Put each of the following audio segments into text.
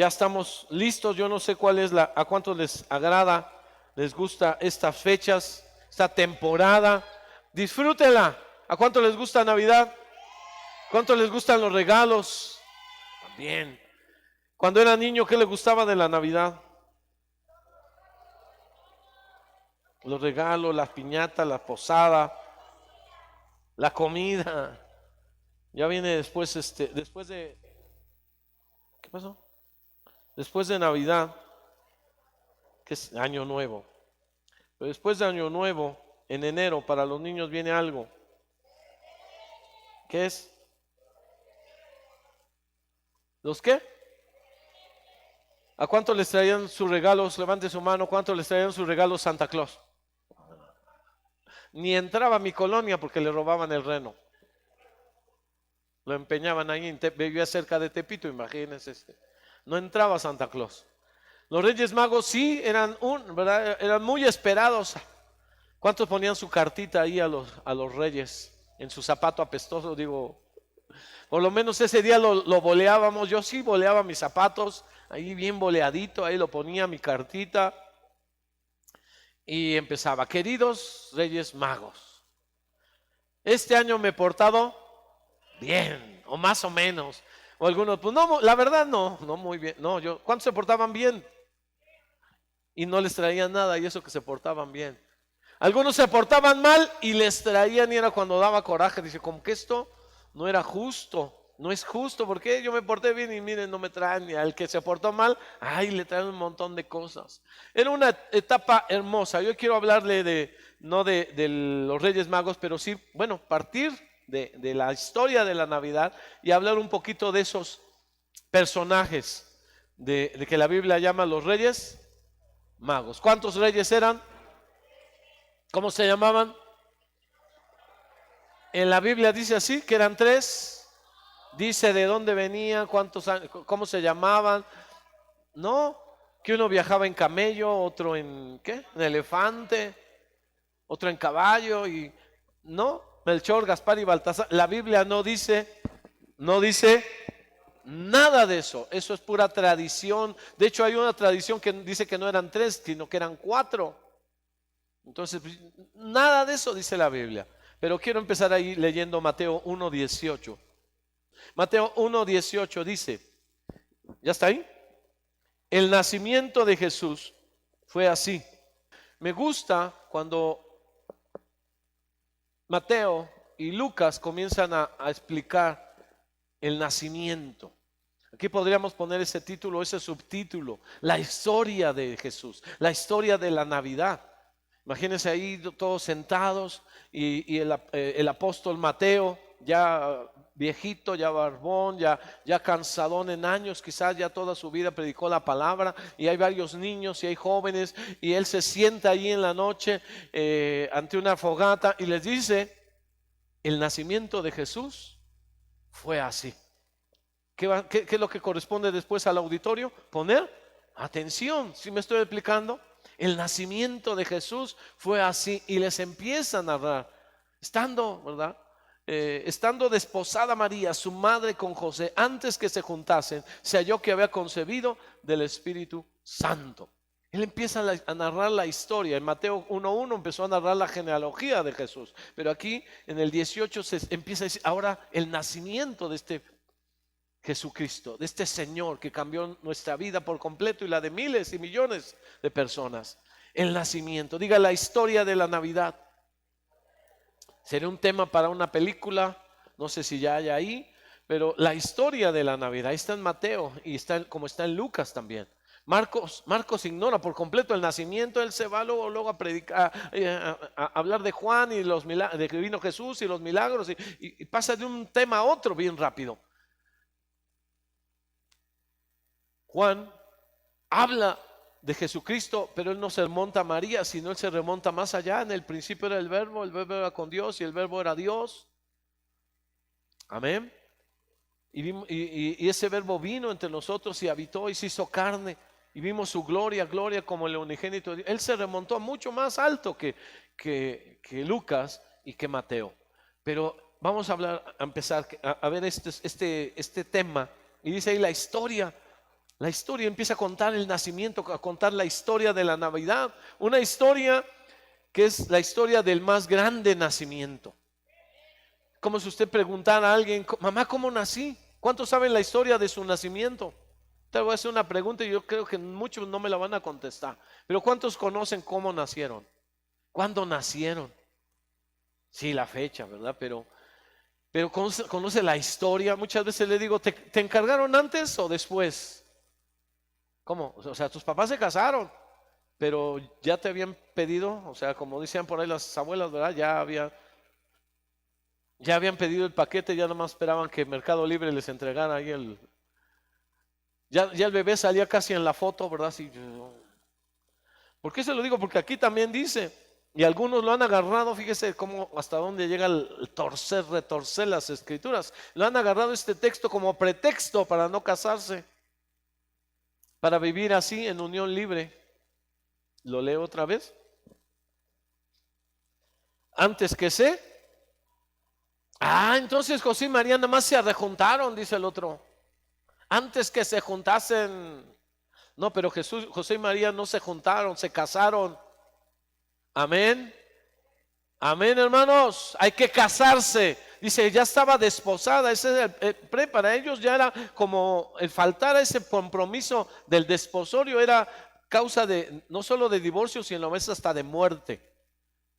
ya estamos listos. Yo no sé cuál es a cuántos les agrada, les gusta estas fechas, esta temporada. Disfrútenla. ¿A cuántos les gusta Navidad? ¿Cuántos les gustan los regalos? También. Cuando era niño, ¿qué le gustaba de la Navidad? Los regalos, las piñatas, la posada, la comida. Ya viene después, después de, ¿qué pasó? Después de Navidad, que es Año Nuevo. Pero después de Año Nuevo, en enero, para los niños viene algo. ¿Qué es? ¿Los qué? ¿A cuánto les traían sus regalos? Levante su mano. ¿Cuánto les traían sus regalos Santa Claus? Ni entraba a mi colonia porque le robaban el reno. Lo empeñaban ahí, vivía cerca de Tepito, imagínense. No entraba Santa Claus. Los Reyes Magos sí ¿verdad? Eran muy esperados. ¿Cuántos ponían su cartita ahí a los Reyes en su zapato apestoso? Digo, por lo menos ese día lo boleábamos. Yo sí boleaba mis zapatos, ahí bien boleadito, ahí lo ponía mi cartita. Y empezaba: queridos Reyes Magos, este año me he portado bien, o más o menos. O algunos, pues no, la verdad no muy bien. No, ¿cuántos se portaban bien? Y no les traían nada, y eso que se portaban bien. Algunos se portaban mal y les traían, y era cuando daba coraje. Dice, como que esto no era justo, no es justo, porque yo me porté bien y miren, no me traen. Y al que se portó mal, ay, le traen un montón de cosas. Era una etapa hermosa. Yo quiero hablarle no de los Reyes Magos, pero sí, bueno, partir de la historia de la Navidad y hablar un poquito de esos personajes de que la Biblia llama los Reyes Magos. ¿Cuántos reyes eran? ¿Cómo se llamaban? En la Biblia dice así, que eran tres. Dice de dónde venían, cuántos años, cómo se llamaban. No, que uno viajaba en camello, otro en ¿qué? En elefante, otro en caballo, y no, Melchor, Gaspar y Baltasar. La Biblia no dice nada de eso. Eso es pura tradición. De hecho, hay una tradición que dice que no eran tres, sino que eran cuatro. Entonces, nada de eso dice la Biblia. Pero quiero empezar ahí leyendo Mateo 1:18. Mateo 1:18 dice, ¿ya está ahí? El nacimiento de Jesús fue así. Me gusta cuando Mateo y Lucas comienzan a explicar el nacimiento. Aquí podríamos poner ese título, ese subtítulo, la historia de Jesús, la historia de la Navidad. Imagínense ahí todos sentados y el apóstol Mateo, ya viejito, ya barbón, ya cansadón en años, quizás ya toda su vida predicó la palabra, y hay varios niños y hay jóvenes, y él se sienta ahí en la noche ante una fogata y les dice, el nacimiento de Jesús fue así. ¿Qué es lo que corresponde después al auditorio? Poner atención. ¿Sí me estoy explicando? El nacimiento de Jesús fue así, y les empieza a narrar, ¿verdad? Estando desposada María, su madre, con José, antes que se juntasen, se halló que había concebido del Espíritu Santo. Él empieza a narrar la historia. En Mateo 1:1 empezó a narrar la genealogía de Jesús, pero aquí en el 18 se empieza a decir ahora el nacimiento de este Jesucristo, de este Señor que cambió nuestra vida por completo y la de miles y millones de personas. El nacimiento, diga, la historia de la Navidad. Sería un tema para una película, no sé si ya hay ahí, pero la historia de la Navidad está en Mateo y como está en Lucas también. Marcos ignora por completo el nacimiento. Él se va luego a predicar, a hablar de Juan y los milagros, de que vino Jesús y los milagros, y pasa de un tema a otro bien rápido. Juan habla de Jesucristo, pero él no se remonta a María, sino él se remonta más allá. En el principio era el verbo era con Dios y el verbo era Dios. Amén. Y ese verbo vino entre nosotros y habitó y se hizo carne, y vimos su gloria como el unigénito de Dios. Él se remontó mucho más alto que Lucas y que Mateo. Pero vamos a empezar a ver este tema. Y dice ahí la historia La historia empieza a contar el nacimiento, a contar la historia de la Navidad, una historia que es la historia del más grande nacimiento. Como si usted preguntara a alguien, mamá, ¿cómo nací? ¿Cuántos saben la historia de su nacimiento? Te voy a hacer una pregunta y yo creo que muchos no me la van a contestar. Pero ¿cuántos conocen cómo nacieron? ¿Cuándo nacieron? Sí, la fecha, ¿verdad? Pero conoce la historia. Muchas veces le digo, ¿te encargaron antes o después? ¿Cómo? O sea, tus papás se casaron, pero ya te habían pedido, o sea, como decían por ahí las abuelas, ¿verdad? Ya habían pedido el paquete, ya nomás esperaban que Mercado Libre les entregara ahí ya el bebé salía casi en la foto, ¿verdad? Así, ¿por qué se lo digo? Porque aquí también dice, y algunos lo han agarrado, fíjese cómo hasta dónde llega el torcer, retorcer las escrituras. Lo han agarrado este texto como pretexto para no casarse, para vivir así en unión libre. Lo leo otra vez. Antes que entonces José y María nada más se arrejuntaron, dice el otro. Antes que se juntasen. No, pero José y María no se juntaron, se casaron. Amén. Amén, hermanos. Hay que casarse. Dice, ya estaba desposada. Ese para ellos ya era como el faltar a ese compromiso del desposorio era causa de no solo de divorcio, sino a veces hasta de muerte.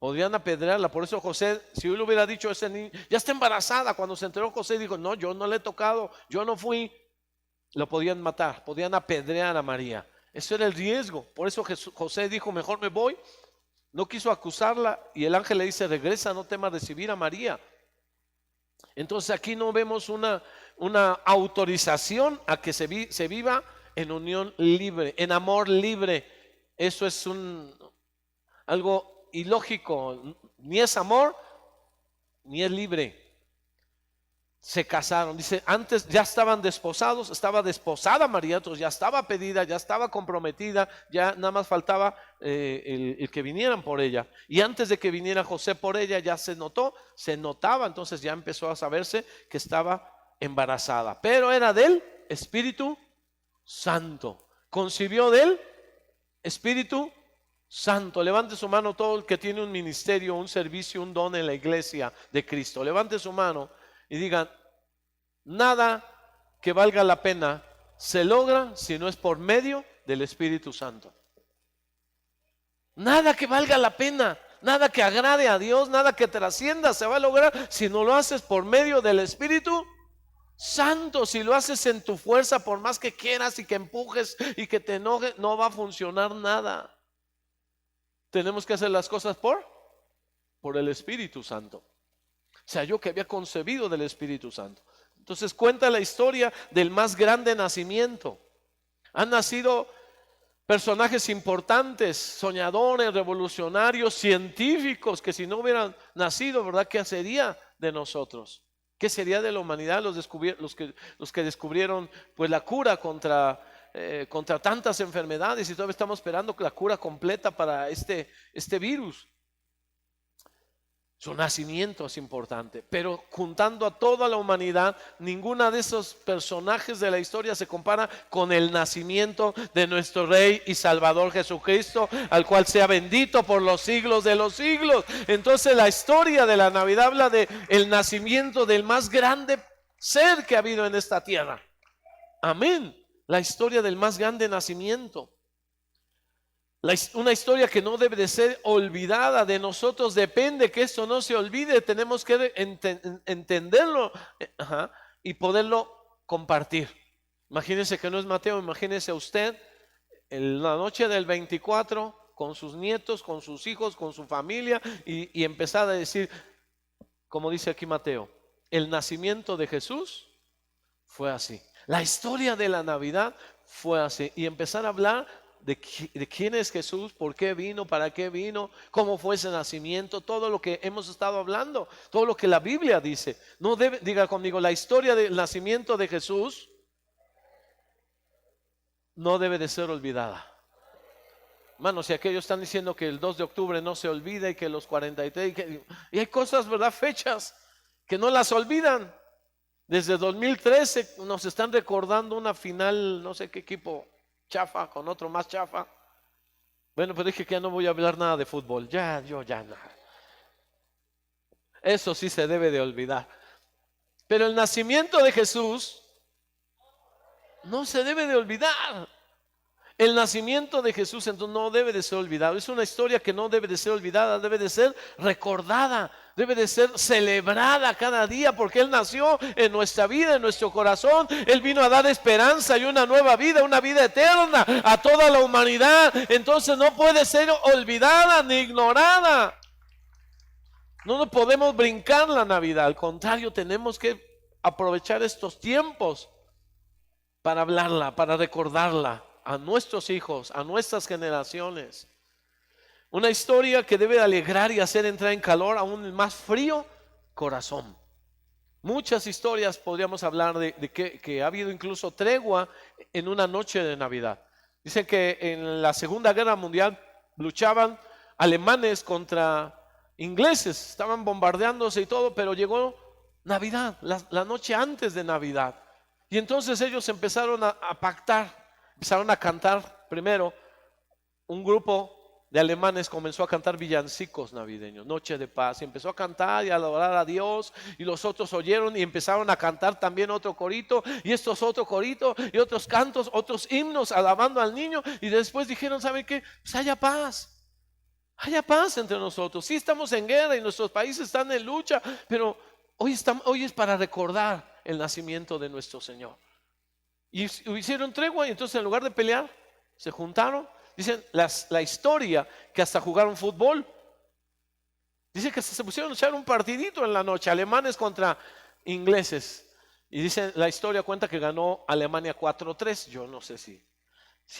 Podrían apedrearla. Por eso José, si yo le hubiera dicho a ese niño, ya está embarazada. Cuando se enteró José dijo, no, yo no le he tocado, yo no fui. Lo podían matar, podían apedrear a María. Eso era el riesgo. Por eso José dijo, mejor me voy. No quiso acusarla y el ángel le dice, regresa, no temas recibir a María. Entonces aquí no vemos una autorización a que se viva en unión libre, en amor libre. Eso es algo ilógico, ni es amor, ni es libre. Se casaron, dice, antes ya estaban desposados, estaba desposada María, entonces ya estaba pedida, ya estaba comprometida, ya nada más faltaba el que vinieran por ella. Y antes de que viniera José por ella, ya se notaba, entonces ya empezó a saberse que estaba embarazada, pero era del Espíritu Santo, concibió del Espíritu Santo. Levante su mano todo el que tiene un ministerio, un servicio, un don en la iglesia de Cristo. Levante su mano y digan, nada que valga la pena se logra si no es por medio del Espíritu Santo. Nada que valga la pena, nada que agrade a Dios, nada que trascienda se va a lograr si no lo haces por medio del Espíritu Santo. Si lo haces en tu fuerza, por más que quieras y que empujes y que te enojes, no va a funcionar nada. Tenemos que hacer las cosas por el Espíritu Santo. O sea, yo que había concebido del Espíritu Santo. Entonces cuenta la historia del más grande nacimiento. Han nacido personajes importantes, soñadores, revolucionarios, científicos, que si no hubieran nacido, ¿verdad? ¿Qué sería de nosotros? ¿Qué sería de la humanidad? Los que descubrieron pues la cura contra tantas enfermedades, y todavía estamos esperando la cura completa para este virus. Su nacimiento es importante, pero juntando a toda la humanidad, ninguna de esos personajes de la historia se compara con el nacimiento de nuestro Rey y Salvador Jesucristo, al cual sea bendito por los siglos de los siglos. Entonces la historia de la Navidad habla de el nacimiento del más grande ser que ha habido en esta tierra. Amén. La historia del más grande nacimiento. Una historia que no debe de ser olvidada. De nosotros depende que esto no se olvide. Tenemos que entenderlo y poderlo compartir. Imagínense que no es Mateo, imagínense a usted en la noche del 24 con sus nietos, con sus hijos, con su familia y empezar a decir, como dice aquí Mateo, el nacimiento de Jesús fue así. La historia de la Navidad fue así. Y empezar a hablar de quién es Jesús, por qué vino, para qué vino, cómo fue ese nacimiento, todo lo que hemos estado hablando, todo lo que la Biblia dice. No debe, diga conmigo, la historia del nacimiento de Jesús no debe de ser olvidada. Hermanos, si aquellos están diciendo que el 2 de octubre no se olvida y que los 43, y hay cosas, ¿verdad? Fechas que no las olvidan. Desde 2013 nos están recordando una final, no sé qué equipo chafa con otro más chafa. Bueno, pero dije que ya no voy a hablar nada de fútbol. Yo ya nada. Eso sí se debe de olvidar. Pero el nacimiento de Jesús no se debe de olvidar. El nacimiento de Jesús entonces no debe de ser olvidado. Es una historia que no debe de ser olvidada, debe de ser recordada, debe de ser celebrada cada día, porque Él nació en nuestra vida, en nuestro corazón. Él vino a dar esperanza y una nueva vida, una vida eterna a toda la humanidad. Entonces no puede ser olvidada ni ignorada. No podemos brincar la Navidad, al contrario, tenemos que aprovechar estos tiempos para hablarla, para recordarla a nuestros hijos, a nuestras generaciones. Una historia que debe alegrar y hacer entrar en calor aún el más frío corazón. Muchas historias podríamos hablar de que ha habido incluso tregua en una noche de Navidad. Dicen que en la Segunda Guerra Mundial luchaban alemanes contra ingleses, estaban bombardeándose y todo, pero llegó Navidad, la noche antes de Navidad. Y entonces ellos empezaron a pactar, empezaron a cantar primero. Un grupo de alemanes comenzó a cantar villancicos navideños, Noche de Paz, y empezó a cantar y a adorar a Dios, y los otros oyeron y empezaron a cantar también otro corito, y estos otro corito, y otros cantos, otros himnos alabando al niño, y después dijeron, ¿saben qué? Pues haya paz entre nosotros. Sí estamos en guerra y nuestros países están en lucha, pero hoy es para recordar el nacimiento de nuestro Señor. Y hicieron tregua y entonces en lugar de pelear, se juntaron. Dicen la historia que hasta jugaron fútbol. Dice que hasta se pusieron a echar un partidito en la noche, alemanes contra ingleses. Y dicen, la historia cuenta que ganó Alemania 4-3. Yo no sé si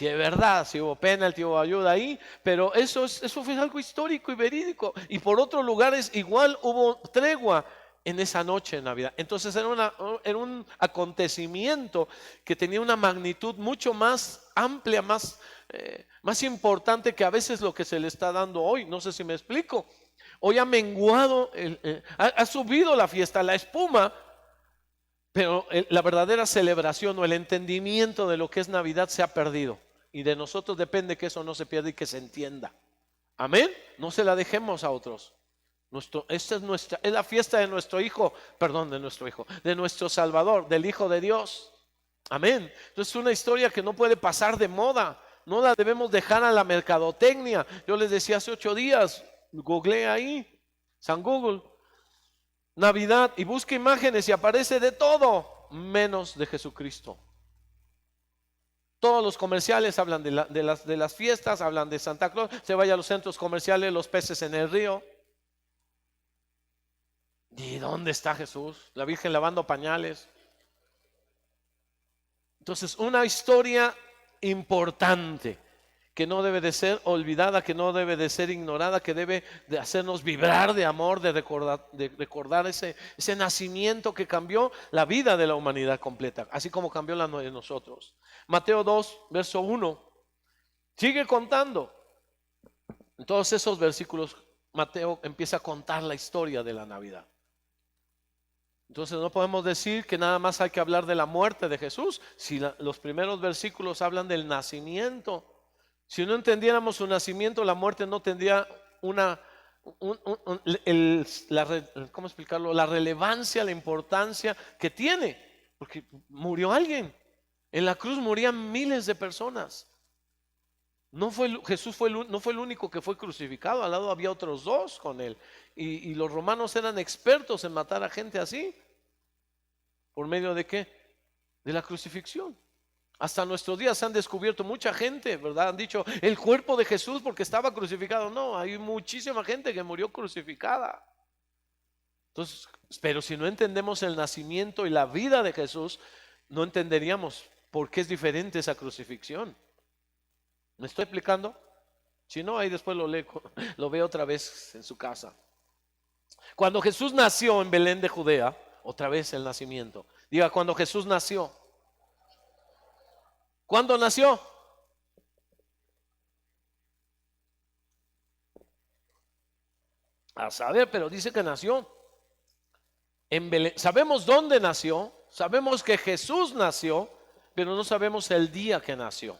es verdad, si hubo penalti, hubo ayuda ahí, pero eso fue algo histórico y verídico. Y por otros lugares igual hubo tregua en esa noche de Navidad. Entonces era un acontecimiento que tenía una magnitud mucho más amplia, más importante que a veces lo que se le está dando hoy. No sé si me explico. Hoy ha menguado, ha subido la fiesta, la espuma, pero la verdadera celebración o el entendimiento de lo que es Navidad se ha perdido. Y de nosotros depende que eso no se pierda y que se entienda. Amén. No se la dejemos a otros. Esta es la fiesta de nuestro hijo, de nuestro Salvador, del Hijo de Dios. Amén. Entonces es una historia que no puede pasar de moda. No la debemos dejar a la mercadotecnia. Yo les decía hace 8 días, googleé ahí, San Google, Navidad, y busca imágenes y aparece de todo menos de Jesucristo. Todos los comerciales hablan de las fiestas, hablan de Santa Claus. Se vaya a los centros comerciales, los peces en el río. ¿Y dónde está Jesús? La Virgen lavando pañales. Entonces, una historia importante que no debe de ser olvidada, que no debe de ser ignorada, que debe de hacernos vibrar de amor, de recordar ese nacimiento que cambió la vida de la humanidad completa, así como cambió la de nosotros. Mateo 2, verso 1, sigue contando. En todos esos versículos, Mateo empieza a contar la historia de la Navidad. Entonces no podemos decir que nada más hay que hablar de la muerte de Jesús, si los primeros versículos hablan del nacimiento. Si no entendiéramos su nacimiento, la muerte no tendría ¿cómo explicarlo? La relevancia, la importancia que tiene, porque murió alguien. En la cruz morían miles de personas. Jesús no fue el único que fue crucificado, al lado había otros 2 con él. Y los romanos eran expertos en matar a gente así. ¿Por medio de qué? De la crucifixión. Hasta nuestros días se han descubierto mucha gente, ¿verdad? Han dicho el cuerpo de Jesús porque estaba crucificado. No, hay muchísima gente que murió crucificada. Entonces, pero si no entendemos el nacimiento y la vida de Jesús, no entenderíamos por qué es diferente esa crucifixión. ¿Me estoy explicando? Si no, ahí después lo veo otra vez en su casa. Cuando Jesús nació en Belén de Judea, otra vez el nacimiento. Diga, cuando Jesús nació. ¿Cuándo nació? A saber, pero dice que nació en Belén. ¿Sabemos dónde nació? Sabemos que Jesús nació, pero no sabemos el día que nació.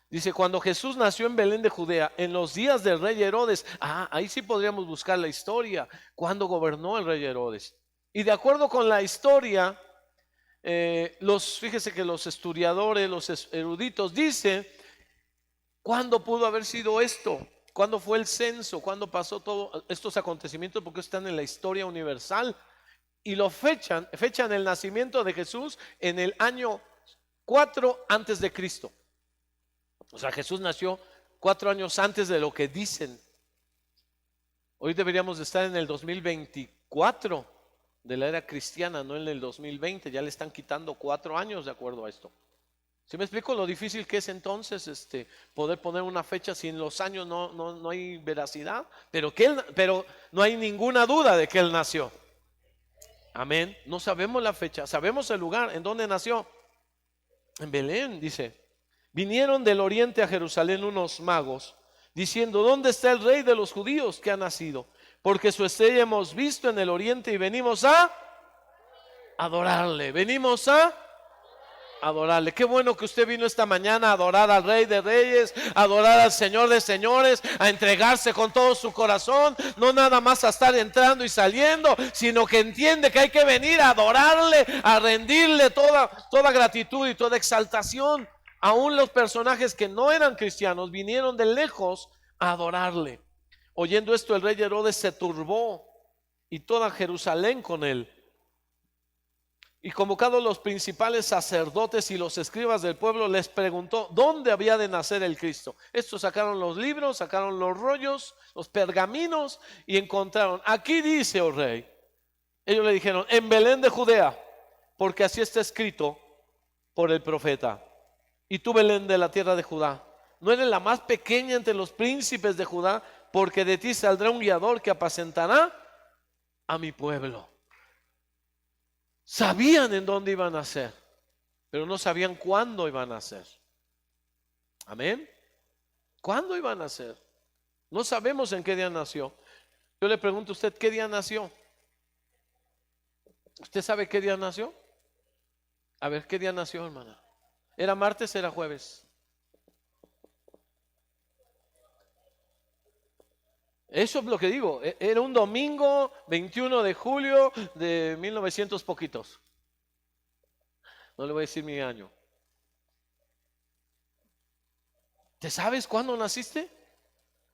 Dice, cuando Jesús nació en Belén de Judea, en los días del rey Herodes. Ahí sí podríamos buscar la historia, cuando gobernó el rey Herodes. Y de acuerdo con la historia, fíjese que los historiadores, los eruditos dicen, ¿cuándo pudo haber sido esto? ¿Cuándo fue el censo? ¿Cuándo pasó todos estos acontecimientos? Porque están en la historia universal. Y lo fechan el nacimiento de Jesús en el año 4 antes de Cristo. O sea, Jesús nació 4 años antes de lo que dicen. Hoy deberíamos de estar en el 2024 de la era cristiana, no en el 2020. Ya le están quitando 4 años de acuerdo a esto. ¿Sí me explico lo difícil que es entonces poder poner una fecha si en los años no hay veracidad? Pero no hay ninguna duda de que Él nació. Amén. No sabemos la fecha, sabemos el lugar en donde nació. En Belén, dice. Vinieron del oriente a Jerusalén unos magos, diciendo, ¿dónde está el rey de los judíos que ha nacido? Porque su estrella hemos visto en el oriente y venimos a adorarle. Venimos a adorarle. Qué bueno que usted vino esta mañana a adorar al Rey de Reyes, a adorar al Señor de Señores, a entregarse con todo su corazón, no nada más a estar entrando y saliendo, sino que entiende que hay que venir a adorarle, a rendirle toda gratitud y toda exaltación. Aún los personajes que no eran cristianos vinieron de lejos a adorarle. Oyendo esto, el rey Herodes se turbó y toda Jerusalén con él. Y convocados los principales sacerdotes y los escribas del pueblo, les preguntó dónde había de nacer el Cristo. Estos sacaron los libros, sacaron los rollos, los pergaminos y encontraron, aquí dice, oh rey. Ellos le dijeron, en Belén de Judea, porque así está escrito por el profeta. Y tú, Belén, de la tierra de Judá, no eres la más pequeña entre los príncipes de Judá, porque de ti saldrá un guiador que apacentará a mi pueblo. Sabían en dónde iban a nacer, pero no sabían cuándo iban a nacer. Amén. ¿Cuándo iban a nacer? No sabemos en qué día nació. Yo le pregunto a usted, ¿qué día nació? ¿Usted sabe qué día nació? A ver, ¿qué día nació, hermana? ¿Era martes, era jueves? Eso es lo que digo. Era un domingo 21 de julio de 1900 poquitos. No le voy a decir mi año. ¿Te sabes cuándo naciste?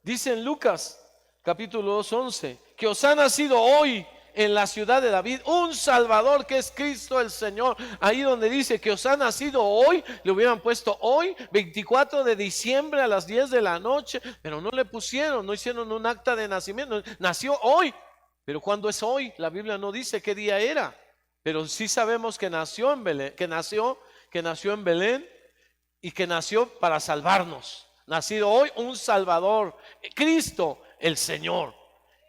Dice en Lucas capítulo 2:11 que os ha nacido hoy en la ciudad de David un Salvador, que es Cristo el Señor. Ahí donde dice que os ha nacido hoy, le hubieran puesto hoy, 24 de diciembre a las 10 de la noche, pero no le pusieron, no hicieron un acta de nacimiento. Nació hoy, pero ¿cuándo es hoy? La Biblia no dice qué día era, pero sí sabemos que nació en Belén, que nació en Belén y que nació para salvarnos. Nacido hoy un Salvador, Cristo el Señor.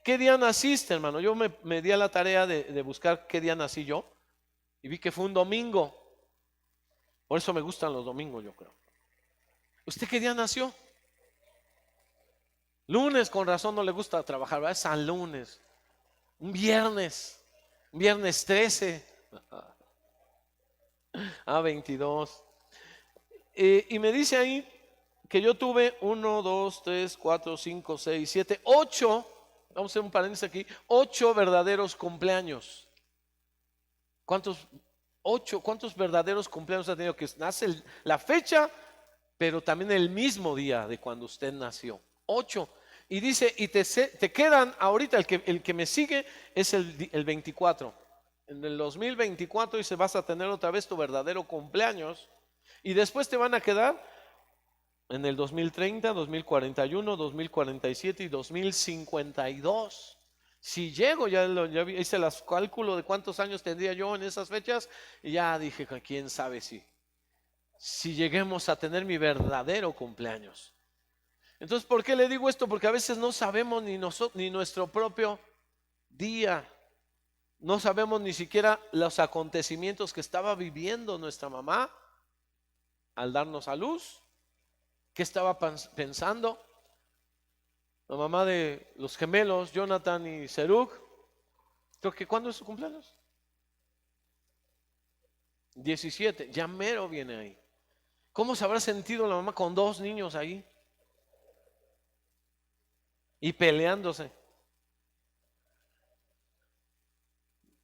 ¿Qué día naciste, hermano? Yo me di a la tarea de buscar qué día nací yo y vi que fue un domingo. Por eso me gustan los domingos, yo creo. ¿Usted qué día nació? Lunes, con razón no le gusta trabajar, ¿verdad? San Lunes. Un viernes 13. 22. Y me dice ahí que yo tuve 1, 2, 3, 4, 5, 6, 7, 8. Vamos a hacer un paréntesis aquí. 8 verdaderos cumpleaños. ¿Cuántos verdaderos cumpleaños ha tenido? Que nace la fecha, pero también el mismo día de cuando usted nació. 8. Y dice, y te quedan ahorita, el que me sigue es el 24. En el 2024 dice, vas a tener otra vez tu verdadero cumpleaños. Y después te van a quedar en el 2030, 2041, 2047 y 2052. Si llego, ya hice los cálculos de cuántos años tendría yo en esas fechas y ya dije, quién sabe si lleguemos a tener mi verdadero cumpleaños. Entonces, ¿por qué le digo esto? Porque a veces no sabemos ni nuestro propio día. No sabemos ni siquiera los acontecimientos que estaba viviendo nuestra mamá al darnos a luz. ¿Qué estaba pensando? La mamá de los gemelos, Jonathan y Serug. Creo que ¿cuándo es su cumpleaños? 17, ya mero viene ahí. ¿Cómo se habrá sentido la mamá con 2 niños ahí? Y peleándose.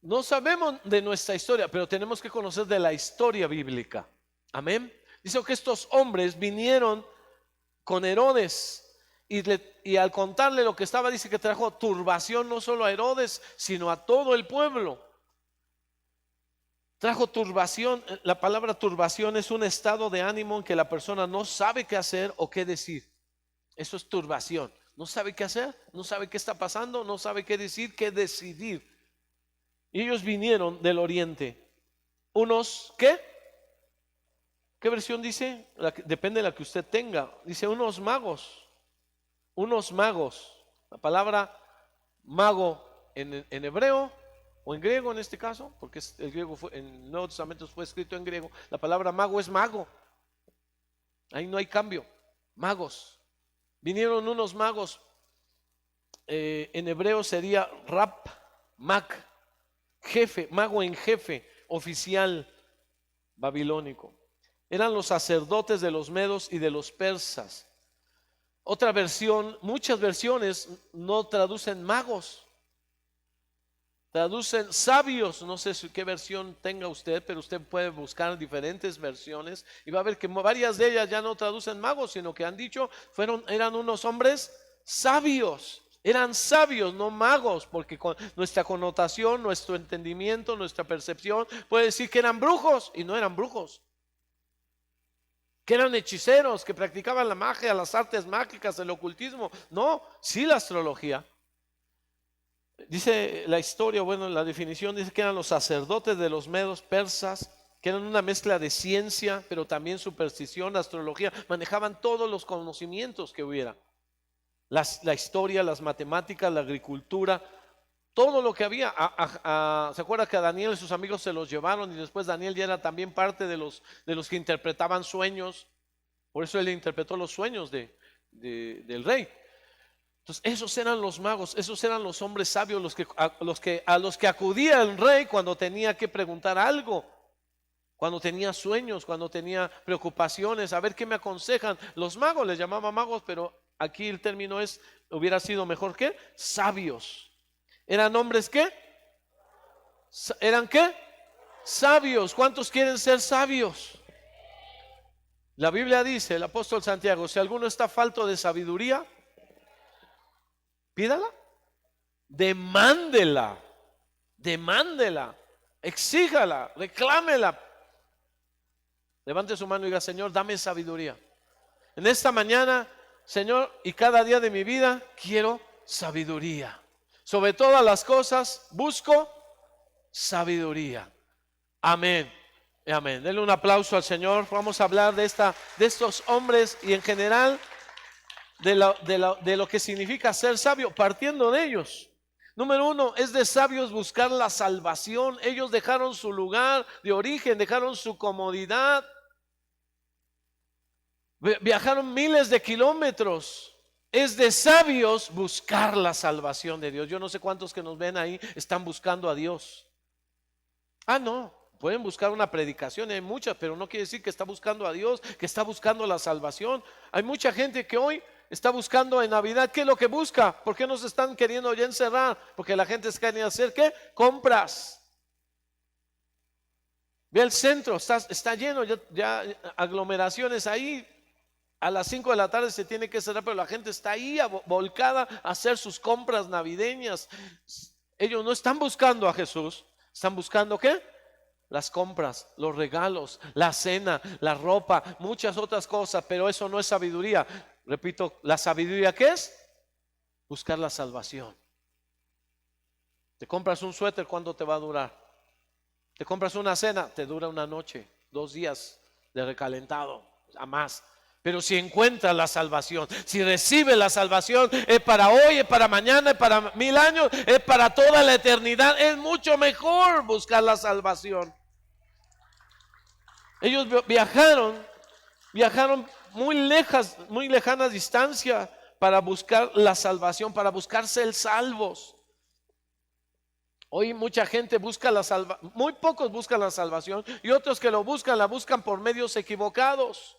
No sabemos de nuestra historia, pero tenemos que conocer de la historia bíblica. Amén. Dice que estos hombres vinieron con Herodes y al contarle lo que estaba, dice que trajo turbación no solo a Herodes, sino a todo el pueblo. Trajo turbación. La palabra turbación es un estado de ánimo en que la persona no sabe qué hacer o qué decir. Eso es turbación. No sabe qué hacer, no sabe qué está pasando, no sabe qué decir, qué decidir. Y ellos vinieron del oriente. Unos, ¿qué? ¿Qué versión dice? Depende de la que usted tenga. Dice unos magos. Unos magos. La palabra mago en hebreo o en griego en este caso, porque el griego en el Nuevo Testamento fue escrito en griego. La palabra mago es mago. Ahí no hay cambio. Magos. Vinieron unos magos. En hebreo sería Rab, Mag, jefe, mago en jefe, oficial babilónico. Eran los sacerdotes de los medos y de los persas. Otra versión, muchas versiones no traducen magos, traducen sabios. No sé qué versión tenga usted, pero usted puede buscar diferentes versiones y va a ver que varias de ellas ya no traducen magos, sino que han dicho eran unos hombres sabios. Eran sabios, no magos, porque con nuestra connotación, nuestro entendimiento, nuestra percepción puede decir que eran brujos y no eran brujos. Que eran hechiceros, que practicaban la magia, las artes mágicas, el ocultismo. No, sí la astrología. Dice la historia, bueno, la definición dice que eran los sacerdotes de los medos persas, que eran una mezcla de ciencia, pero también superstición, astrología. Manejaban todos los conocimientos que hubiera. La historia, las matemáticas, la agricultura, todo lo que había. ¿Se acuerda que a Daniel y sus amigos se los llevaron y después Daniel ya era también parte de los que interpretaban sueños? Por eso él interpretó los sueños del rey. Entonces esos eran los magos, esos eran los hombres sabios, a los que acudía el rey cuando tenía que preguntar algo, cuando tenía sueños, cuando tenía preocupaciones, a ver qué me aconsejan. Los magos les llamaban magos, pero aquí el término hubiera sido mejor que sabios. ¿Eran hombres qué? ¿Eran qué? Sabios. ¿Cuántos quieren ser sabios? La Biblia dice, el apóstol Santiago, si alguno está falto de sabiduría, pídala, demándela, exíjala, reclámela. Levante su mano y diga: Señor, dame sabiduría. En esta mañana, Señor, y cada día de mi vida quiero sabiduría. Sobre todas las cosas busco sabiduría. Amén. Amén. Denle un aplauso al Señor. Vamos a hablar de estos hombres y en general de lo que significa ser sabio, partiendo de ellos. Número 1, es de sabios buscar la salvación. Ellos dejaron su lugar de origen, dejaron su comodidad, viajaron miles de kilómetros. Es de sabios buscar la salvación de Dios. Yo no sé cuántos que nos ven ahí están buscando a Dios. No, pueden buscar una predicación, hay muchas, pero no quiere decir que está buscando a Dios, que está buscando la salvación. Hay mucha gente que hoy está buscando en Navidad. ¿Qué es lo que busca? ¿Por qué nos están queriendo ya encerrar? Porque la gente está queriendo hacer ¿qué? Compras. Ve el centro, está lleno, ya aglomeraciones ahí. A las 5 de la tarde se tiene que cerrar, pero la gente está ahí volcada a hacer sus compras navideñas. Ellos no están buscando a Jesús, están buscando ¿qué? Las compras, los regalos, la cena, la ropa, muchas otras cosas, pero eso no es sabiduría. Repito, ¿la sabiduría qué es? Buscar la salvación. Te compras un suéter, ¿cuánto te va a durar? Te compras una cena, te dura una noche, 2 días de recalentado, a más. Pero si encuentras la salvación, si recibes la salvación, es para hoy, es para mañana, es para 1000 años, es para toda la eternidad. Es mucho mejor buscar la salvación. Ellos viajaron muy lejanas distancias para buscar la salvación, para buscar ser salvos. Hoy mucha gente busca la salvación, muy pocos buscan la salvación y otros que lo buscan, la buscan por medios equivocados.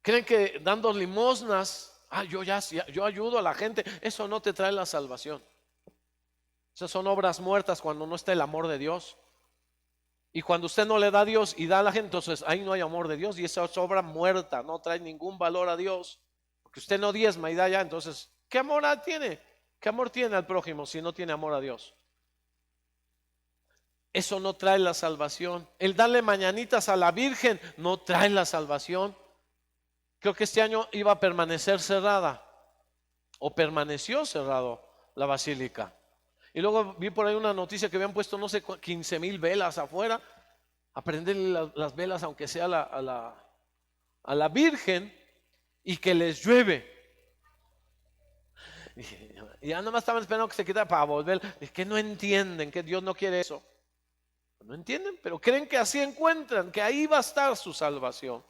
Creen que dando limosnas, yo ayudo a la gente, eso no te trae la salvación. Esas son obras muertas cuando no está el amor de Dios. Y cuando usted no le da a Dios y da a la gente, entonces ahí no hay amor de Dios y esa es obra muerta, no trae ningún valor a Dios. Porque usted no diezma y da ya, entonces, ¿qué amor tiene? ¿Qué amor tiene al prójimo si no tiene amor a Dios? Eso no trae la salvación. El darle mañanitas a la Virgen no trae la salvación. Creo que este año iba a permanecer cerrada, o permaneció cerrado la basílica. Y luego vi por ahí una noticia que habían puesto, no sé, 15,000 velas afuera, a prender las velas aunque sea a la Virgen, y que les llueve. Y ya nomás estaban esperando que se quitara para volver. Es que no entienden que Dios no quiere eso. No entienden, pero creen que así encuentran, que ahí va a estar su salvación.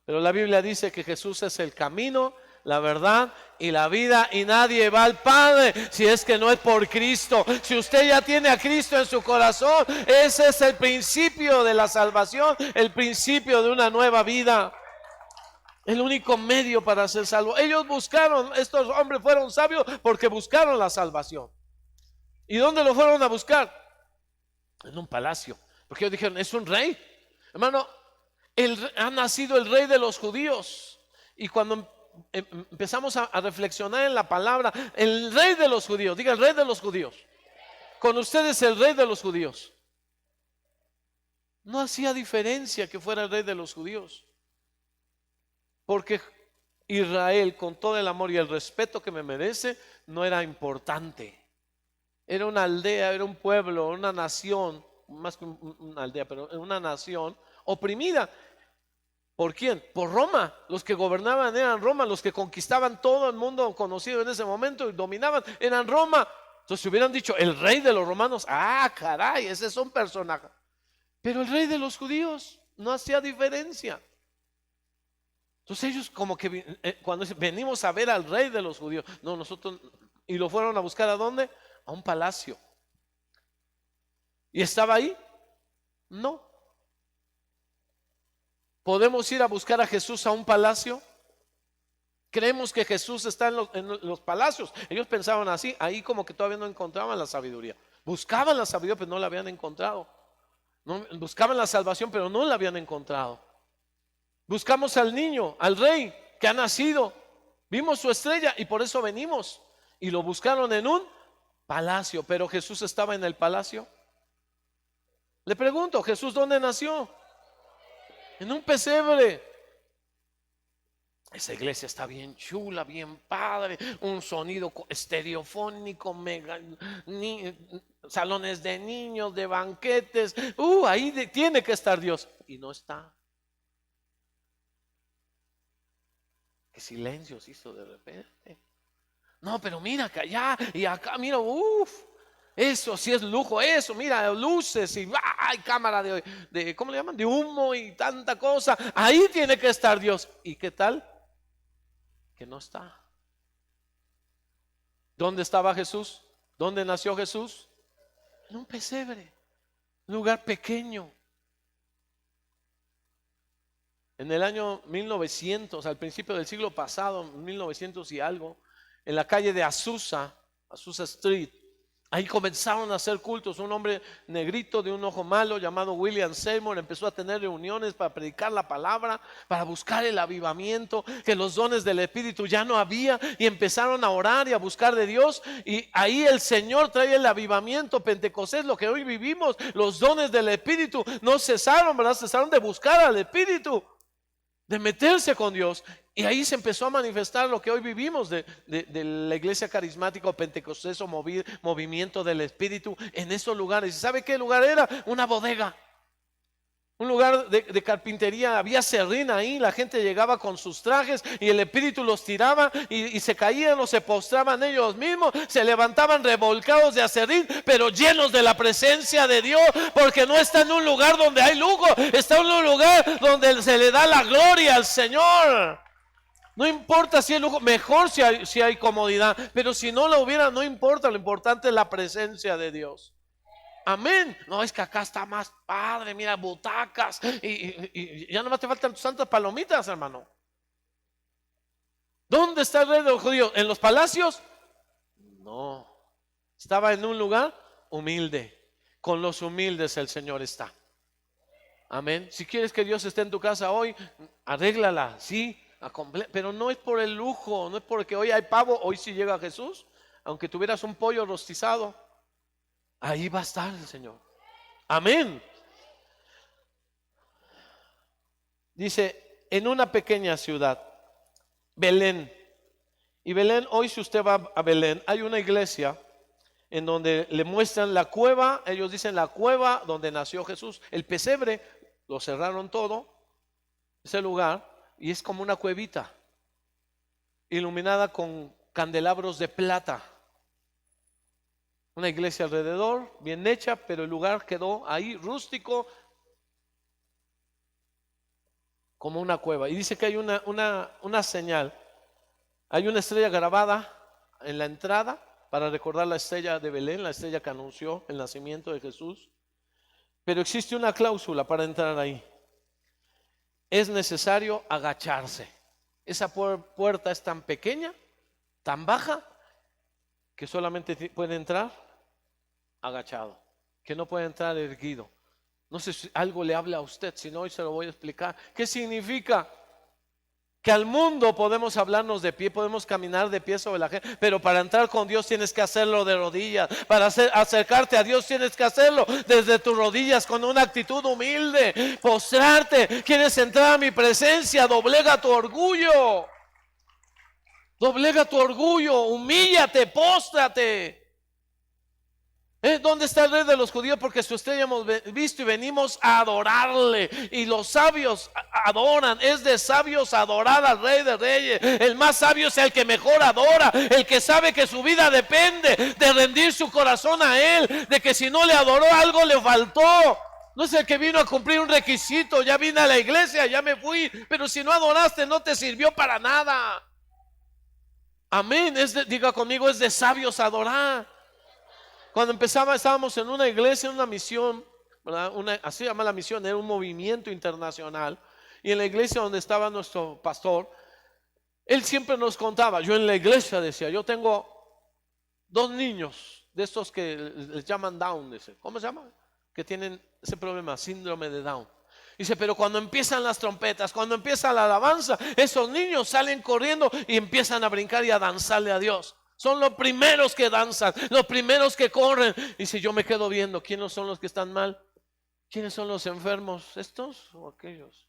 Pero la Biblia dice que Jesús es el camino, la verdad y la vida, y nadie va al Padre si es que no es por Cristo. Si usted ya tiene a Cristo en su corazón, ese es el principio de la salvación, el principio de una nueva vida, el único medio para ser salvo. Ellos buscaron, estos hombres fueron sabios porque buscaron la salvación. ¿Y dónde lo fueron a buscar? En un palacio, porque ellos dijeron, es un rey, hermano. Ha nacido el rey de los judíos. Y cuando empezamos a reflexionar en la palabra, el rey de los judíos, diga el rey de los judíos, con ustedes el rey de los judíos. No hacía diferencia que fuera el rey de los judíos, porque Israel, con todo el amor y el respeto que me merece, no era importante. Era una aldea, era un pueblo, una nación, más que una aldea, pero una nación oprimida. ¿Por quién? Por Roma. Los que gobernaban eran Roma, los que conquistaban todo el mundo conocido en ese momento y dominaban eran Roma. Entonces si hubieran dicho el rey de los romanos, caray, ese es un personaje. Pero el rey de los judíos no hacía diferencia. Entonces ellos como que cuando venimos a ver al rey de los judíos, no, nosotros, y lo fueron a buscar ¿a dónde? A un palacio. ¿Y estaba ahí? No. ¿Podemos ir a buscar a Jesús a un palacio? Creemos que Jesús está en los palacios. Ellos pensaban así, ahí como que todavía no encontraban la sabiduría. Buscaban la sabiduría, pero no la habían encontrado. Buscaban la salvación, pero no la habían encontrado. Buscamos al niño, al rey que ha nacido. Vimos su estrella y por eso venimos. Y lo buscaron en un palacio, pero Jesús estaba en el palacio. Le pregunto, ¿Jesús dónde nació? En un pesebre. Esa iglesia está bien chula, bien padre, un sonido estereofónico, salones de niños, de banquetes. Ahí tiene que estar Dios. Y no está. Qué silencio se hizo de repente. No, pero mira que allá y acá, mira, eso sí es lujo, eso, mira, luces y hay cámara de ¿cómo le llaman? De humo y tanta cosa. Ahí tiene que estar Dios. ¿Y qué tal? Que no está. ¿Dónde estaba Jesús? ¿Dónde nació Jesús? En un pesebre, un lugar pequeño. En el año 1900, al principio del siglo pasado, 1900 y algo, en la calle de Azusa Street, ahí comenzaron a hacer cultos. Un hombre negrito de un ojo malo llamado William Seymour empezó a tener reuniones para predicar la palabra, para buscar el avivamiento, que los dones del Espíritu ya no había, y empezaron a orar y a buscar de Dios. Y ahí el Señor trae el avivamiento Pentecostés, lo que hoy vivimos. Los dones del Espíritu no cesaron, ¿verdad? Cesaron de buscar al Espíritu, de meterse con Dios. Y ahí se empezó a manifestar lo que hoy vivimos de la iglesia carismática o pentecostés o movimiento del Espíritu en esos lugares. ¿Y sabe qué lugar era? Una bodega, un lugar de carpintería. Había serrín ahí, la gente llegaba con sus trajes y el Espíritu los tiraba y se caían o se postraban ellos mismos, se levantaban revolcados de aserrín, pero llenos de la presencia de Dios, porque no está en un lugar donde hay lujo, está en un lugar donde se le da la gloria al Señor. No importa si hay lujo, mejor si hay comodidad, pero si no la hubiera, no importa, lo importante es la presencia de Dios. Amén. No, es que acá está más padre, mira, butacas y ya nomás te faltan tus santas palomitas, hermano. ¿Dónde está el rey de los judíos? ¿En los palacios? No. Estaba en un lugar humilde. Con los humildes el Señor está. Amén. Si quieres que Dios esté en tu casa hoy, arréglala, sí, pero no es por el lujo, no es porque hoy hay pavo, hoy sí llega Jesús. Aunque tuvieras un pollo rostizado, ahí va a estar el Señor. Amén. Dice, en una pequeña ciudad, Belén. Y Belén, hoy si usted va a Belén, hay una iglesia en donde le muestran la cueva. Ellos dicen la cueva donde nació Jesús. El pesebre lo cerraron todo, ese lugar, y es como una cuevita iluminada con candelabros de plata. Una iglesia alrededor, bien hecha, pero el lugar quedó ahí rústico, como una cueva. Y dice que hay una señal. Hay una estrella grabada en la entrada para recordar la estrella de Belén, la estrella que anunció el nacimiento de Jesús. Pero existe una cláusula para entrar ahí. Es necesario agacharse. Esa puerta es tan pequeña, tan baja, que solamente puede entrar agachado, que no puede entrar erguido. No sé si algo le habla a usted, si no hoy se lo voy a explicar. ¿Qué significa? Que al mundo podemos hablarnos de pie, podemos caminar de pie sobre la gente, pero para entrar con Dios tienes que hacerlo de rodillas. Para acercarte a Dios tienes que hacerlo desde tus rodillas, con una actitud humilde, postrarte. ¿Quieres entrar a mi presencia? Doblega tu orgullo. Doblega tu orgullo, humíllate, póstrate. ¿Dónde está el rey de los judíos? Porque su estrella hemos visto y venimos a adorarle. Y los sabios adoran. Es de sabios adorar al rey de reyes. El más sabio es el que mejor adora, el que sabe que su vida depende de rendir su corazón a él, de que si no le adoró algo le faltó. No es el que vino a cumplir un requisito. Ya vine a la iglesia, ya me fui, pero si no adoraste no te sirvió para nada. Amén. Diga conmigo, es de sabios adorar. Cuando estábamos en una iglesia, en una misión, ¿verdad? Así se llama la misión, era un movimiento internacional. Y en la iglesia donde estaba nuestro pastor, él siempre nos contaba. Yo en la iglesia decía, yo tengo 2 niños de estos que les llaman Down, dice. ¿Cómo se llama? Que tienen ese problema, síndrome de Down. Dice, pero cuando empiezan las trompetas, cuando empieza la alabanza, esos niños salen corriendo y empiezan a brincar y a danzarle a Dios. Son los primeros que danzan, los primeros que corren. Y si yo me quedo viendo, ¿quiénes son los que están mal? ¿Quiénes son los enfermos? ¿Estos o aquellos?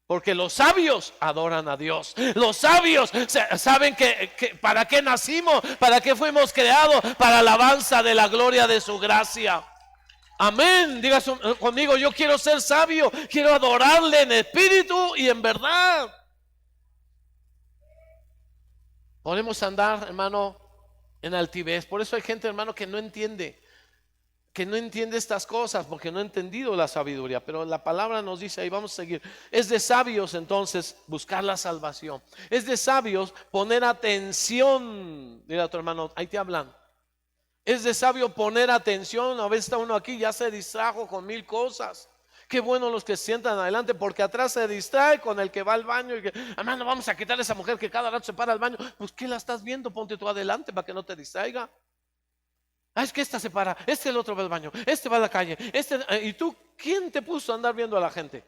Porque los sabios adoran a Dios. Los sabios saben que para qué nacimos, para qué fuimos creados, para alabanza de la gloria de su gracia. Amén. Diga conmigo, yo quiero ser sabio, quiero adorarle en espíritu y en verdad. Podemos andar, hermano, en altivez. Por eso hay gente, hermano, que no entiende estas cosas, porque no ha entendido la sabiduría. Pero la palabra nos dice, ahí vamos a seguir, es de sabios entonces buscar la salvación. Es de sabios poner atención. Dile a tu hermano, ahí te hablan. Es de sabio poner atención. A veces está uno aquí, ya se distrajo con 1000 cosas. Qué bueno los que se sientan adelante, porque atrás se distrae con el que va al baño y que, hermano, vamos a quitar a esa mujer que cada rato se para al baño. Pues ¿qué la estás viendo? Ponte tú adelante para que no te distraiga. Es que esta se para, el otro va al baño, este va a la calle, ¿y tú quién te puso a andar viendo a la gente?